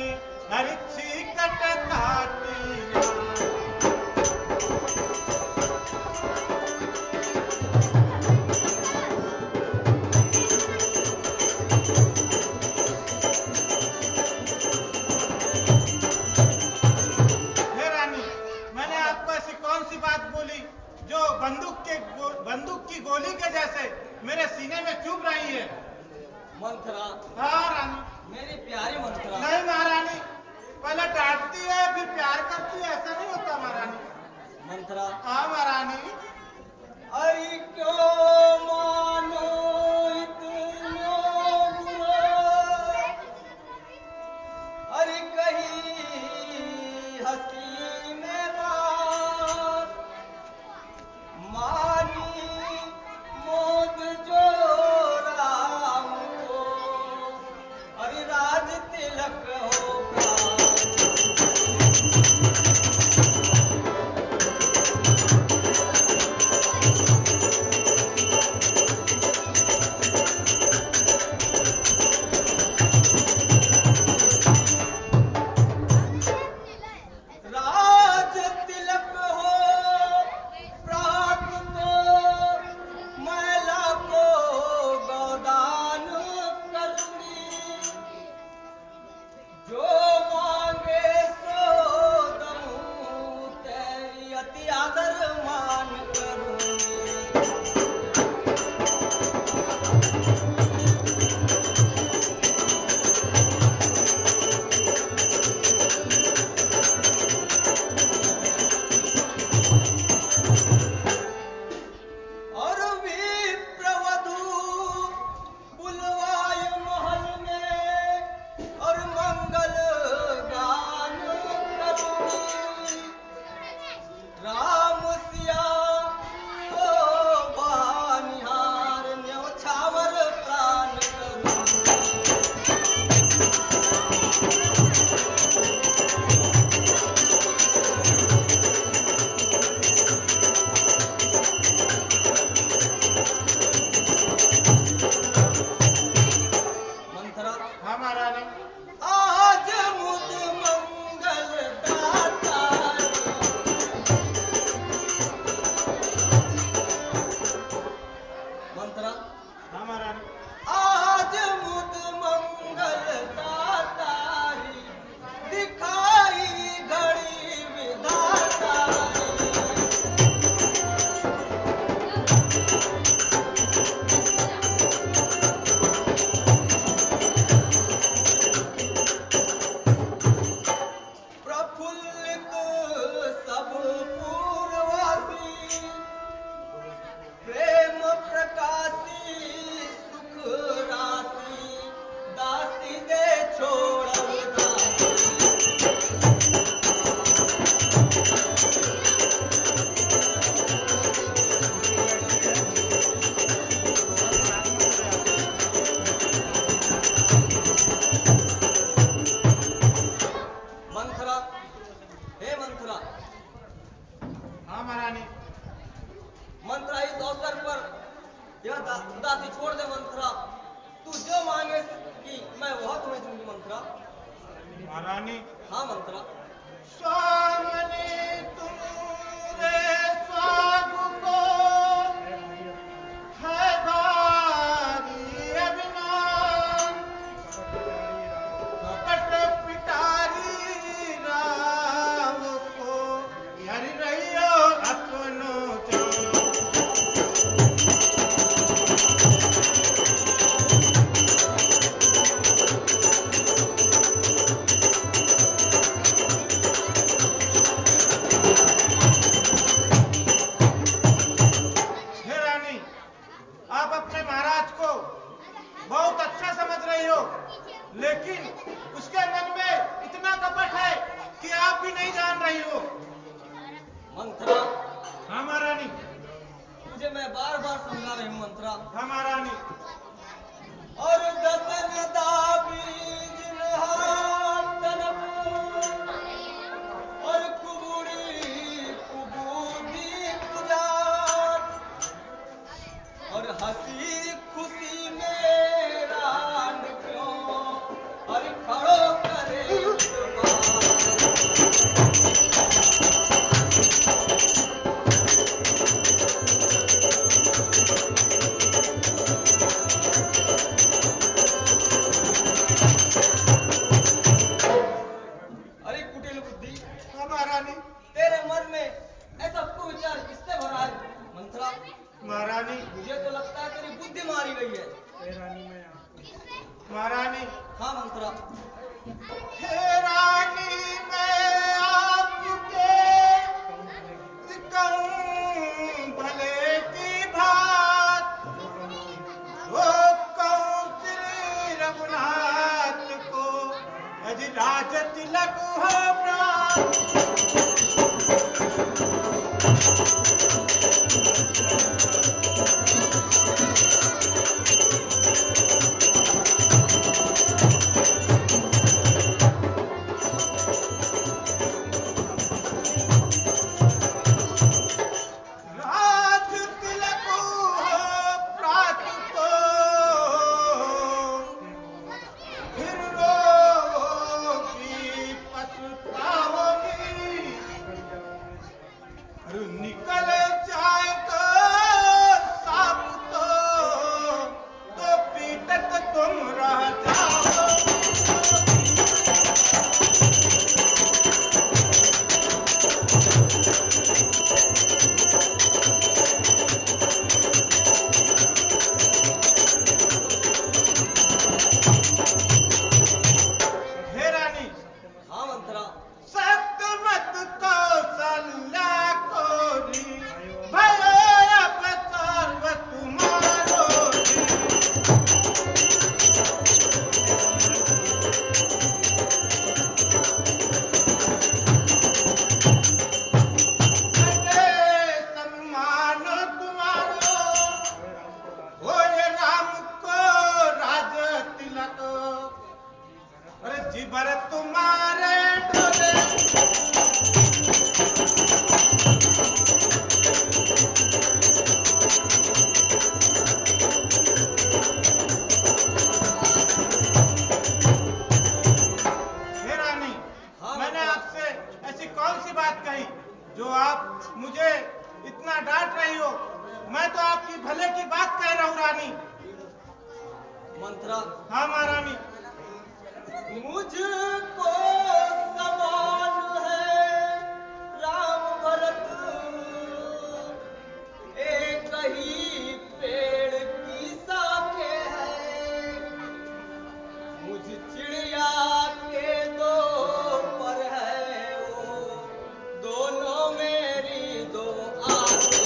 हरिक्षी कट काटिया। हे रानी, मैंने आपको ऐसी कौन सी बात बोली जो बंदूक की गोली के जैसे मेरे सीने में चुभ रही है? मंत्रा, हाँ रानी। मेरी प्यारी मंत्रा। नहीं महारानी, पहले डांटती है फिर प्यार करती है, ऐसा नहीं होता महारानी। मंत्रा, हाँ महारानी। अरे क्यों मानो इतना बुरा, अरे कहीं हंसी में बात, मानी मोद जो राम को, अरे राज तिलक होगा। यह उदासी छोड़ दे मंत्रा। तू जो मांगे कि मैं वह तुम्हें दूंगी मंत्रा। महारानी हाँ मंत्रा। स्वामनी तुमरे स्वाग को है भारी अभिमान, कपट पिटारी राम को हरि रहियो अपनो जान। हे रानी, आप अपने महाराज को बहुत अच्छा समझ रही हो, लेकिन उसके मन में इतना कपट है कि आप भी नहीं जान रही हो। मंत्रा हाँ महारानी। तुझे मैं बार बार समझा रही हूँ मंत्रा। हाँ महारानी। और दसन दाबीज तनब और कुबूरी कुबूदी पुजार और हंसी खुशी मेरा क्यों और खड़ो करे अरे कुटिल बुद्धि, हाँ महारानी। तेरे मन में ऐसा कुविचार किससे भरा है मंत्रा? महारानी। मुझे तो लगता है तेरी बुद्धि मारी गई है। महारानी। हाँ मंत्रा। हे रानी, मैं आपके कहूं भले की बात, वो कहूं श्री रघुनाथ को अज राज तिलक हो प्राप्त। राज तिलक हो प्राप्त को फिर रोगी पछताओगी। अरे निकल जाए तो साप तो पीटत तुम रह जाओ। हे रानी। हाँ मंत्रा। सतमत कौशल्या कोरी भयो अब सर्व तुम्हारो री। अरे सम्मान तुम्हारो हो ये राम को राज तिलक। अरे जीवर तुम्हारे डोले। हे रानी, हाँ, मैंने बताओ। आपसे ऐसी कौन सी बात कही जो आप मुझे इतना डांट रही हो? मैं तो आपकी भले की बात कह रहा हूँ रानी। मंत्रा। हाँ महारानी। मुझको समान है राम भरत, एक ही पेड़ की शाखे हैं। मुझ चिड़िया के दो पर है वो, दोनों मेरी दो आंखें।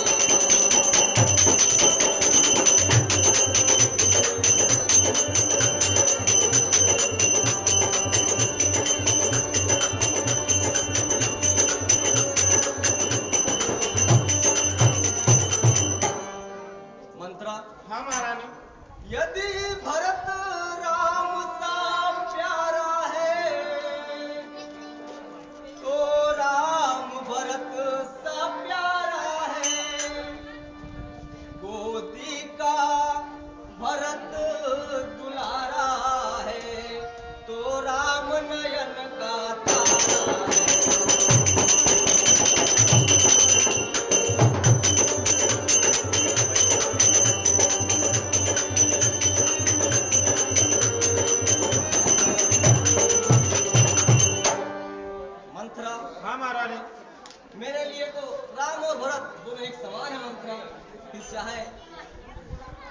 चाहे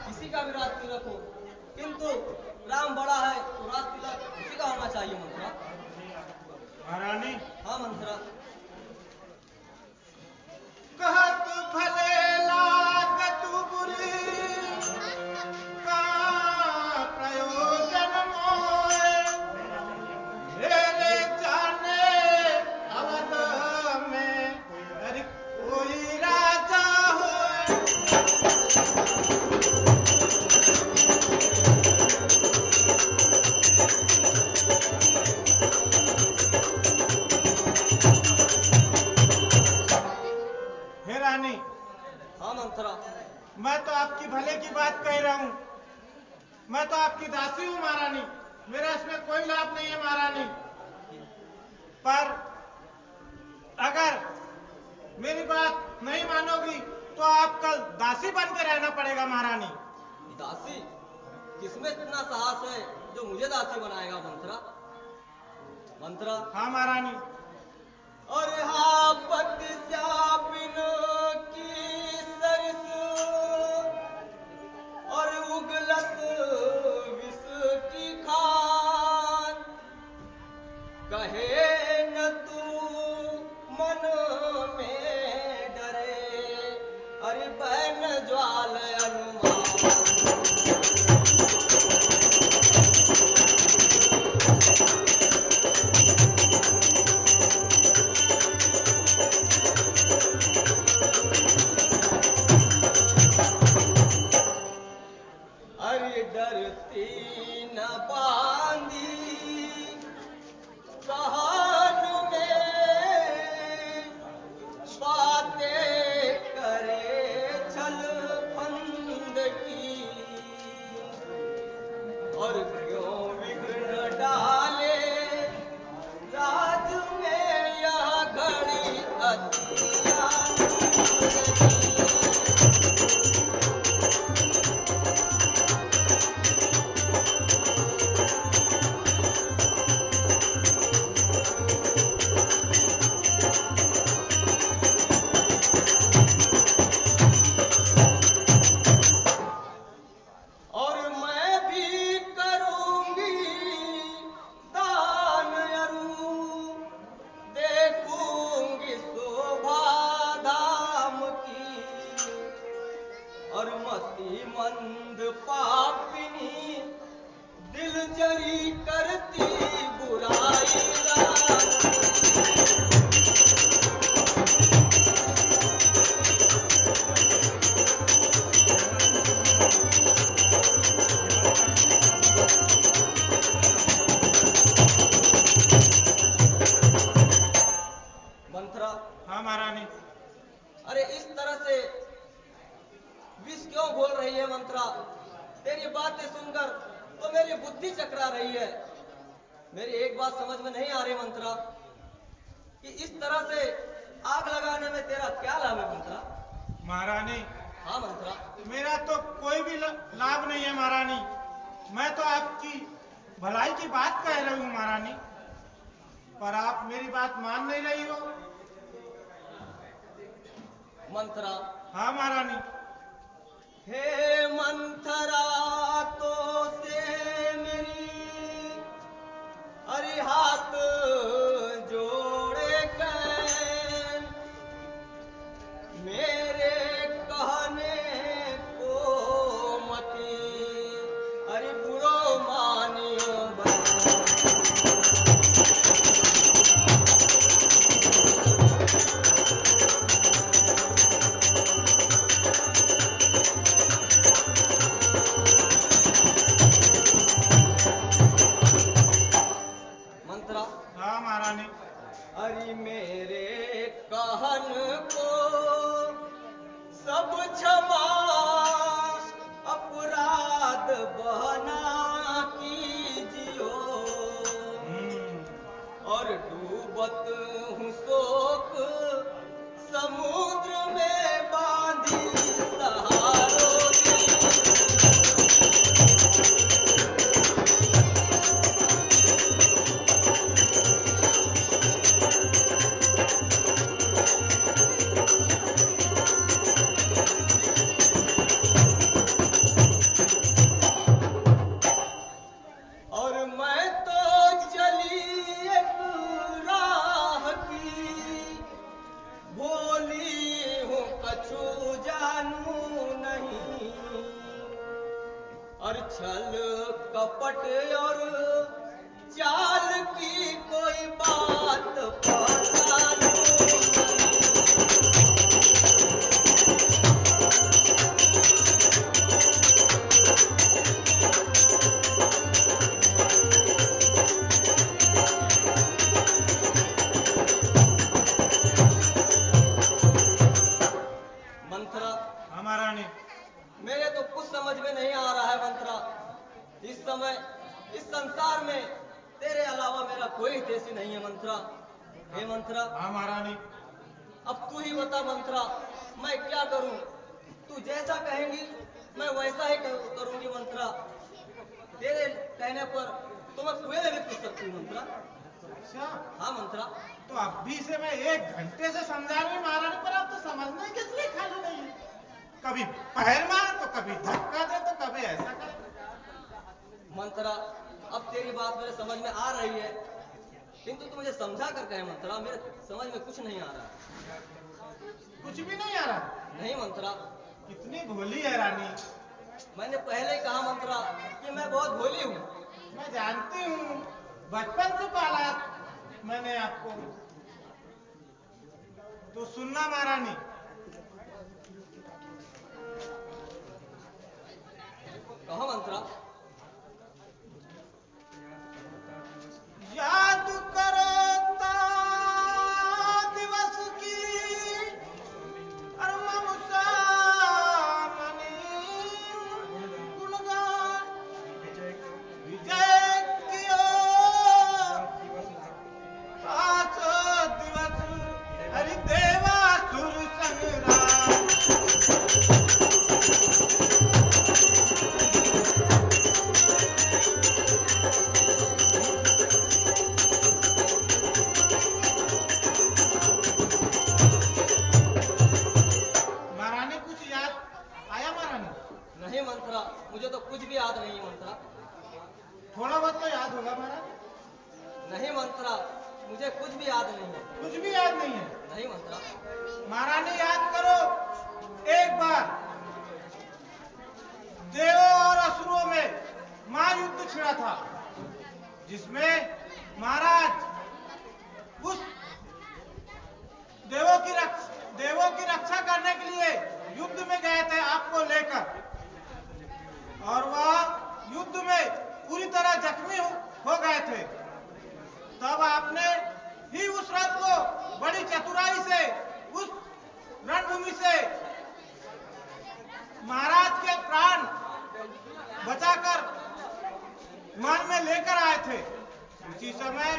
किसी का भी राज तिलक हो, किंतु राम बड़ा है तो राज तिलक किसी का होना चाहिए मंत्रा। महारानी हाँ मंत्रा। कहत भले लागत बुरी का प्रयोजन मोए, मेरे जाने अवध में हर कोई राजा होए। हे रानी, हाँ मंत्रा। मैं तो आपकी भले की बात कह रहा हूँ। मैं तो आपकी दासी हूँ महारानी, मेरा इसमें कोई लाभ नहीं है महारानी। पर अगर मेरी बात नहीं मानोगी तो आप कल दासी बन के रहना पड़ेगा महारानी। दासी? किसमें इतना साहस है जो मुझे दासी बनाएगा मंत्रा? मंत्रा। हाँ महारानी। और हापत जाबिन की सरस और उगलत विष की खान, कहे न तू मन में डरे, अरे बहन ज्वाल अनुमान। अरे डरती न बांधी सहन में, बातें करे छल फंद की, और क्यों विघ्न डाले राज में यह घड़ी अतियारी। और मैं भी करूंगी दान अरू, देखूंगी शोभा धाम की, और मती मंद पापिनी दिल जरी करती बुराई राम की। मंत्रा। हाँ महारानी। अरे इस तरह से विष क्यों घोल रही है मंत्रा? तेरी बातें सुनकर तो मेरी बुद्धि चकरा रही है। मेरी एक बात समझ में नहीं आ रही मंत्रा, कि इस तरह से आग लगाने में तेरा क्या लाभ है मंत्रा? महारानी हाँ मंत्रा। मेरा तो कोई भी लाभ नहीं है महारानी। मैं तो आपकी भलाई की बात कह रही हूँ महारानी, पर आप मेरी बात मान नहीं रही हो। मंत्रा। हाँ महारानी। हे मंथरा तो से मेरी, अरे हाथ जोड़े कैन, मेरे कहने को मती, अरे बुरो मानियो बन। मंत्रा। हाँ महारानी। अरे मेरे कहन को छल कपट और चाल की कोई बात पता नहीं। मंत्रा, हमारा नहीं। मेरे तो कुछ समझ में नहीं आ रहा है मंत्रा। इस समय इस संसार में तेरे अलावा मेरा कोई हितैषी नहीं है मंत्रा। हे मंत्रा, हमारा नहीं। अब तू ही बता मंत्रा, मैं क्या करूं? तू जैसा कहेंगी मैं वैसा ही करूंगी मंत्रा। तेरे कहने पर तो मैं कुएं में भी कूद सकती हूँ मंत्रा। अच्छा, हाँ मंत्रा। तो अभी से मैं 1 घंटे से समझा रही हूँ महारानी, पर आप तो समझने के लिए खाली नहीं है। कभी पैर मार तो कभी धक्का दे तो कभी ऐसा कर। मंत्रा, अब तेरी बात मेरे समझ में आ रही है, किंतु तू मुझे समझा कर कहे मंत्रा, मेरे समझ में कुछ नहीं आ रहा। कुछ भी नहीं आ रहा? नहीं मंत्रा। कितनी भोली है रानी। मैंने पहले ही कहा मंत्रा कि मैं बहुत भोली हूँ। मैं जानती हूँ, बचपन से पाला मैंने आपको। तो सुनना महारानी, कहो मंत्रा। याद करो ता दिवस की अरममुसा मनी गुणगान विजय कियो पाँच दिवस हरि देवासुर संग्राम। महारानी कुछ याद आया महारानी? नहीं मंत्रा, मुझे तो कुछ भी याद नहीं है मंत्रा। थोड़ा बहुत तो याद होगा महाराज। नहीं मंत्रा, मुझे कुछ भी याद नहीं है। कुछ भी याद नहीं है? नहीं मंत्रा। महारानी याद करो, एक बार देवों और असुरों में महायुद्ध छिड़ा था, जिसमें महाराज उस देवों की रक्षा करने के लिए युद्ध में गए थे आपको लेकर, और वह युद्ध में पूरी तरह जख्मी हो गए थे। तब आपने ही उस रथ को बड़ी चतुराई से उस रणभूमि से महाराज के प्राण बचाकर मान में लेकर आए थे। उसी समय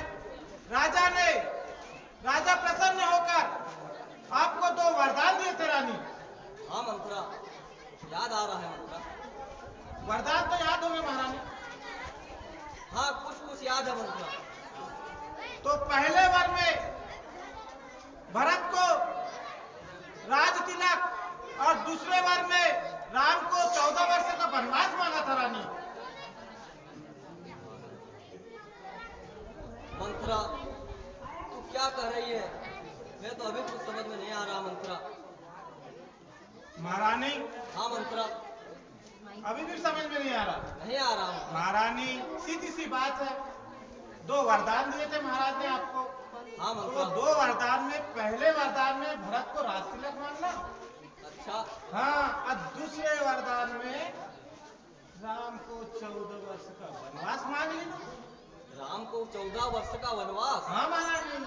राजा प्रसन्न होकर आपको 2 वरदान दिए थे रानी। हाँ मंत्रा, याद आ रहा है मंत्रा। वरदान तो याद होंगे महारानी? हाँ कुछ कुछ याद है मंत्रा। तो पहले वर में भरत को राज तिलक और दूसरे वर में राम को 14 वर्ष का वनवास मांगा था रानी। मंत्रा, तू क्या कह रही है? मैं तो अभी कुछ समझ में नहीं आ रहा मंत्रा। महारानी, हाँ मंत्रा। अभी भी समझ में नहीं आ रहा? नहीं आ रहा हूँ। महारानी, सीधी सी बात है, 2 वरदान दिए थे महाराज ने आपको। हाँ तो मंत्रा। 2 वरदान में पहले वरदान में भरत को राज तिलक मांगना, अच्छा। हाँ, और दूसरे वरदान में राम को 14 वर्ष का वनवास मांग लेना। राम को 14 वर्ष का वनवास? हाँ महारानी,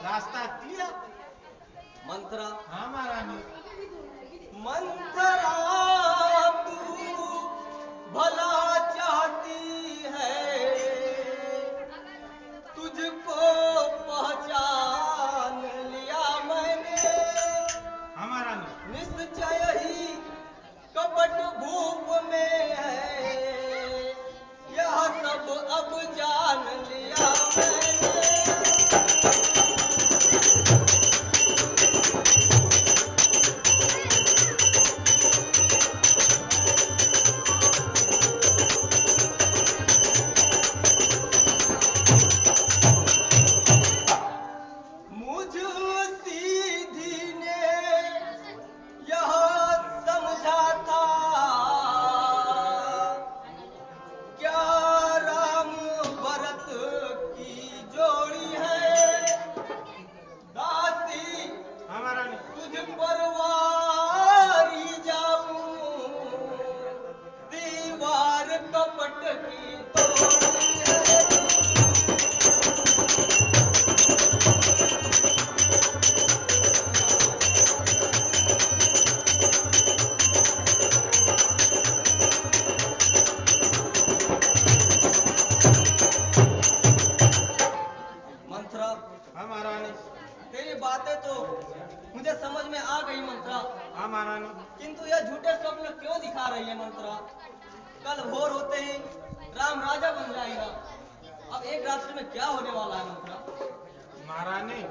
रास्ता क्लियर। मंत्रा। हाँ महारानी। मंत्रा, तू भला चाहती है, तुझको पहचान लिया मैंने। हाँ महारानी। निश्चय ही कपट भूप में है, यह सब अब जान लिया मैंने। महारानी। किंतु यह झूठे स्वप्न क्यों दिखा रही है मंत्रा? कल भोर होते ही राम राजा बन जाएगा। अब एक रात्रि में क्या होने वाला है मंत्रा? महारानी,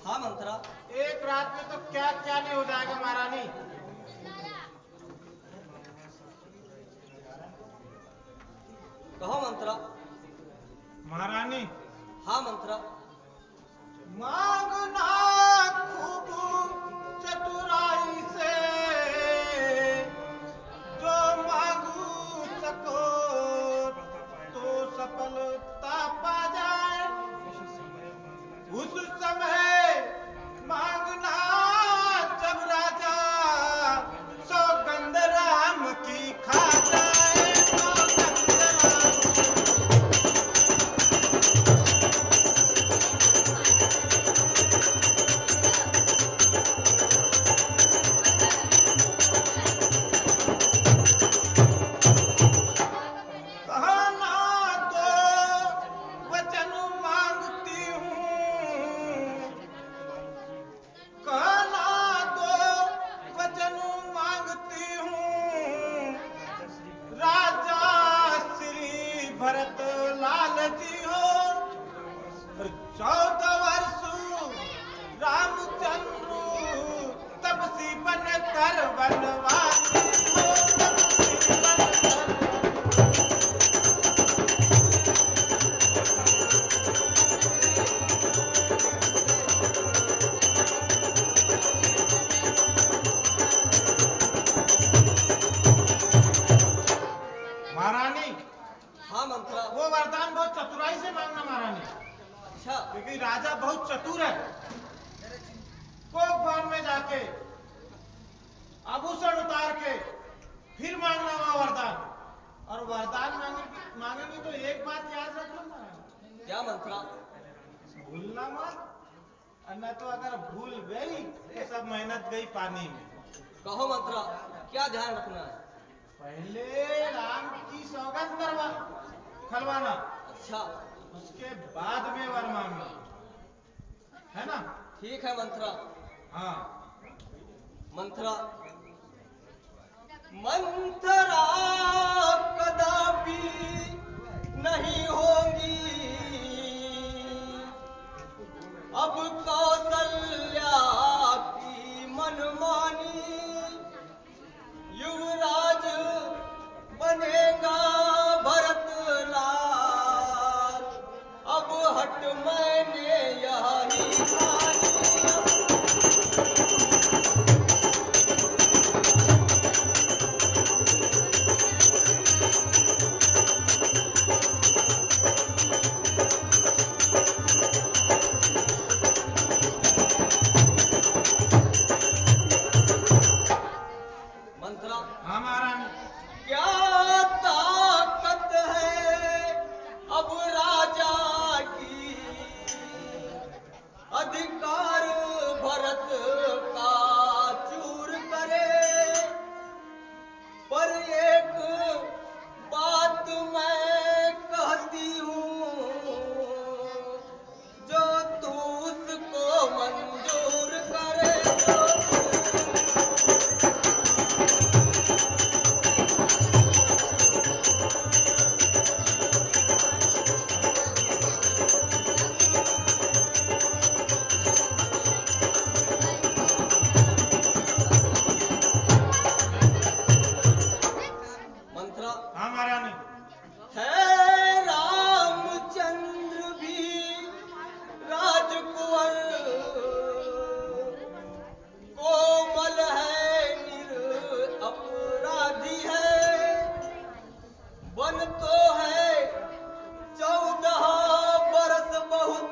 हाँ मंत्रा। एक रात में तो क्या क्या नहीं हो जाएगा महारानी। कहो मंत्रा। महारानी, हाँ मंत्रा। मांगना खूब चतुराई से, जो मांगू सको तो सफलता पा जाए। उस समय मांगना जब राजा सौगंध राम की खा जाए। सौगंध राम कहना तो वचन मांगती हूँ, कहना तो वचन मांगती हूँ। राजा श्री भरत लाल जी हो, 14 वर्ष रामचंद्र तपसी बन कर वनवासी हो। तपसी बन कर महारानी, हाँ मंत्रा। वो वरदान बहुत चतुराई से मांगना महारानी, अच्छा। क्योंकि राजा बहुत चतुर है। कोक वन में जाके आभूषण उतार के फिर मांगना वह वरदान। और वरदान मांगेंगे तो एक बात याद रखना महारानी, क्या मंत्रा? भूलना मत, और न तो अगर भूल गई तो सब मेहनत गई पानी में। कहो मंत्रा, क्या ध्यान रखना है? पहले राम की सौगंध खलवाना, अच्छा उसके बाद में वर मांगना, है ना? ठीक है मंत्रा। हाँ। मंत्रा। मंत्रा कदापि नहीं होंगी अब कौशल्या की मनमानी। युवराज बनेगा भरत लाल, अब हट मैंने यही मानी। मंत्रा। हाँ महारानी। क्या ताकत है अब राजा की, अधिकार भरत का चूर करे। पर एक बात मैं कहती हूँ, जो तू उसको मंजूर करे तो मंत्रा। हाँ महारानी। है रामचंद्र भी राजकुंवर, कोमल है निरपराधी है। बन तो है 14 बरस बहुत,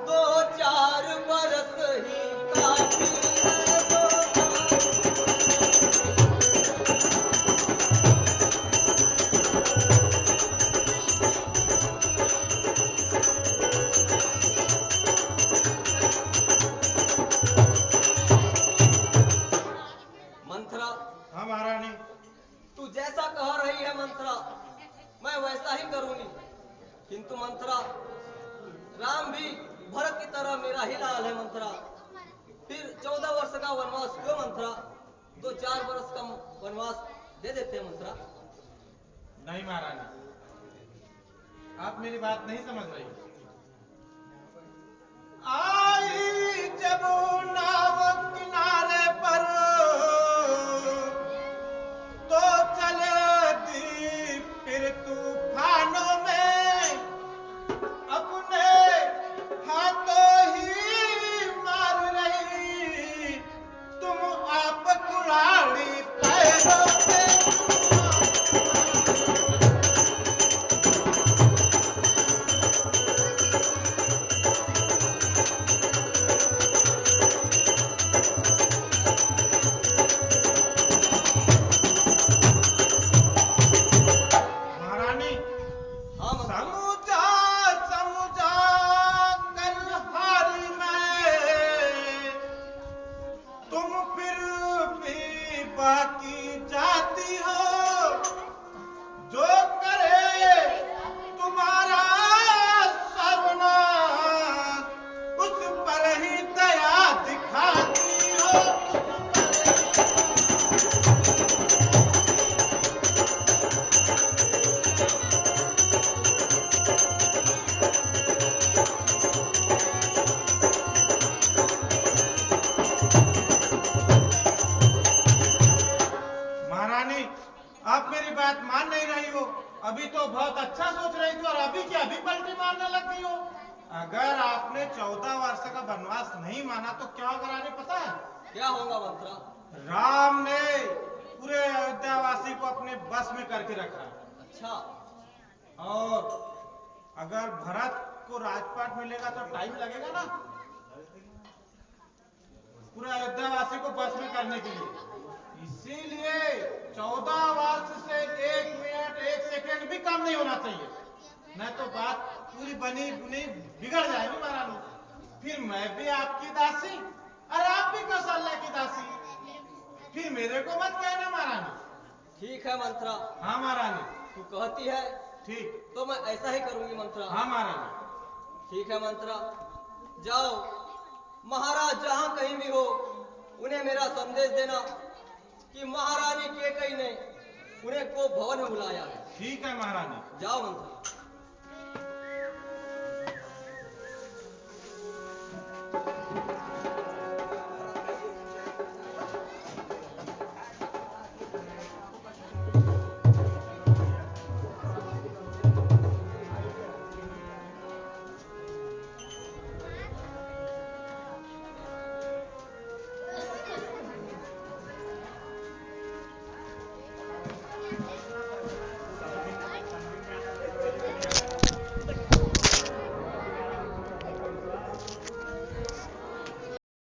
2-4 बरस ही काफी है। 2-4 मंत्रा। हाँ महारानी। तू जैसा कह रही है मंत्रा, मैं वैसा ही करूंगी। किंतु मंत्रा, राम भी भरत की तरह मेरा ही लाल है मंत्रा। फिर 14 का वनवास क्यों मंत्रा? 2-4 वर्ष का वनवास दे देते मंत्रा। नहीं महारानी, आप मेरी बात नहीं समझ रही। आई जब नाव किनारे पर तो चले दी फिर तूफानों में, अपने हाथों ही मार रही तुम आप कुल्हाड़ी पैरों पे। आप मेरी बात मान नहीं रही हो। अभी तो बहुत अच्छा सोच रही थी और अभी क्या अभी पलटी मारने लग गई हो। अगर आपने 14 वर्ष का वनवास नहीं माना तो क्या होगा रानी पता है? क्या होगा मंत्रा? राम ने पूरे अयोध्यावासी को अपने बस में करके रखा है। अच्छा। और अगर भरत को राजपाट मिलेगा तो टाइम लगेगा ना पूरे अयोध्यावासी को बस में करने के लिए। इसीलिए 14 वर्ष से 1 मिनट 1 सेकेंड भी कम नहीं होना चाहिए, नहीं तो बात पूरी बनी बुनी बिगड़ जाएगी महारानी। फिर मैं भी आपकी दासी और आप भी कौशल्या की दासी, फिर मेरे को मत कहना महारानी। ठीक है मंत्रा। हाँ महारानी। तू कहती है ठीक, तो मैं ऐसा ही करूंगी मंत्रा। हाँ महारानी। ठीक है मंत्रा, जाओ महाराज जहां कहीं भी हो उन्हें मेरा संदेश देना कि महारानी केकई ने उन्हें को भवन में बुलाया है। ठीक है महारानी। जाओ मंत्रा।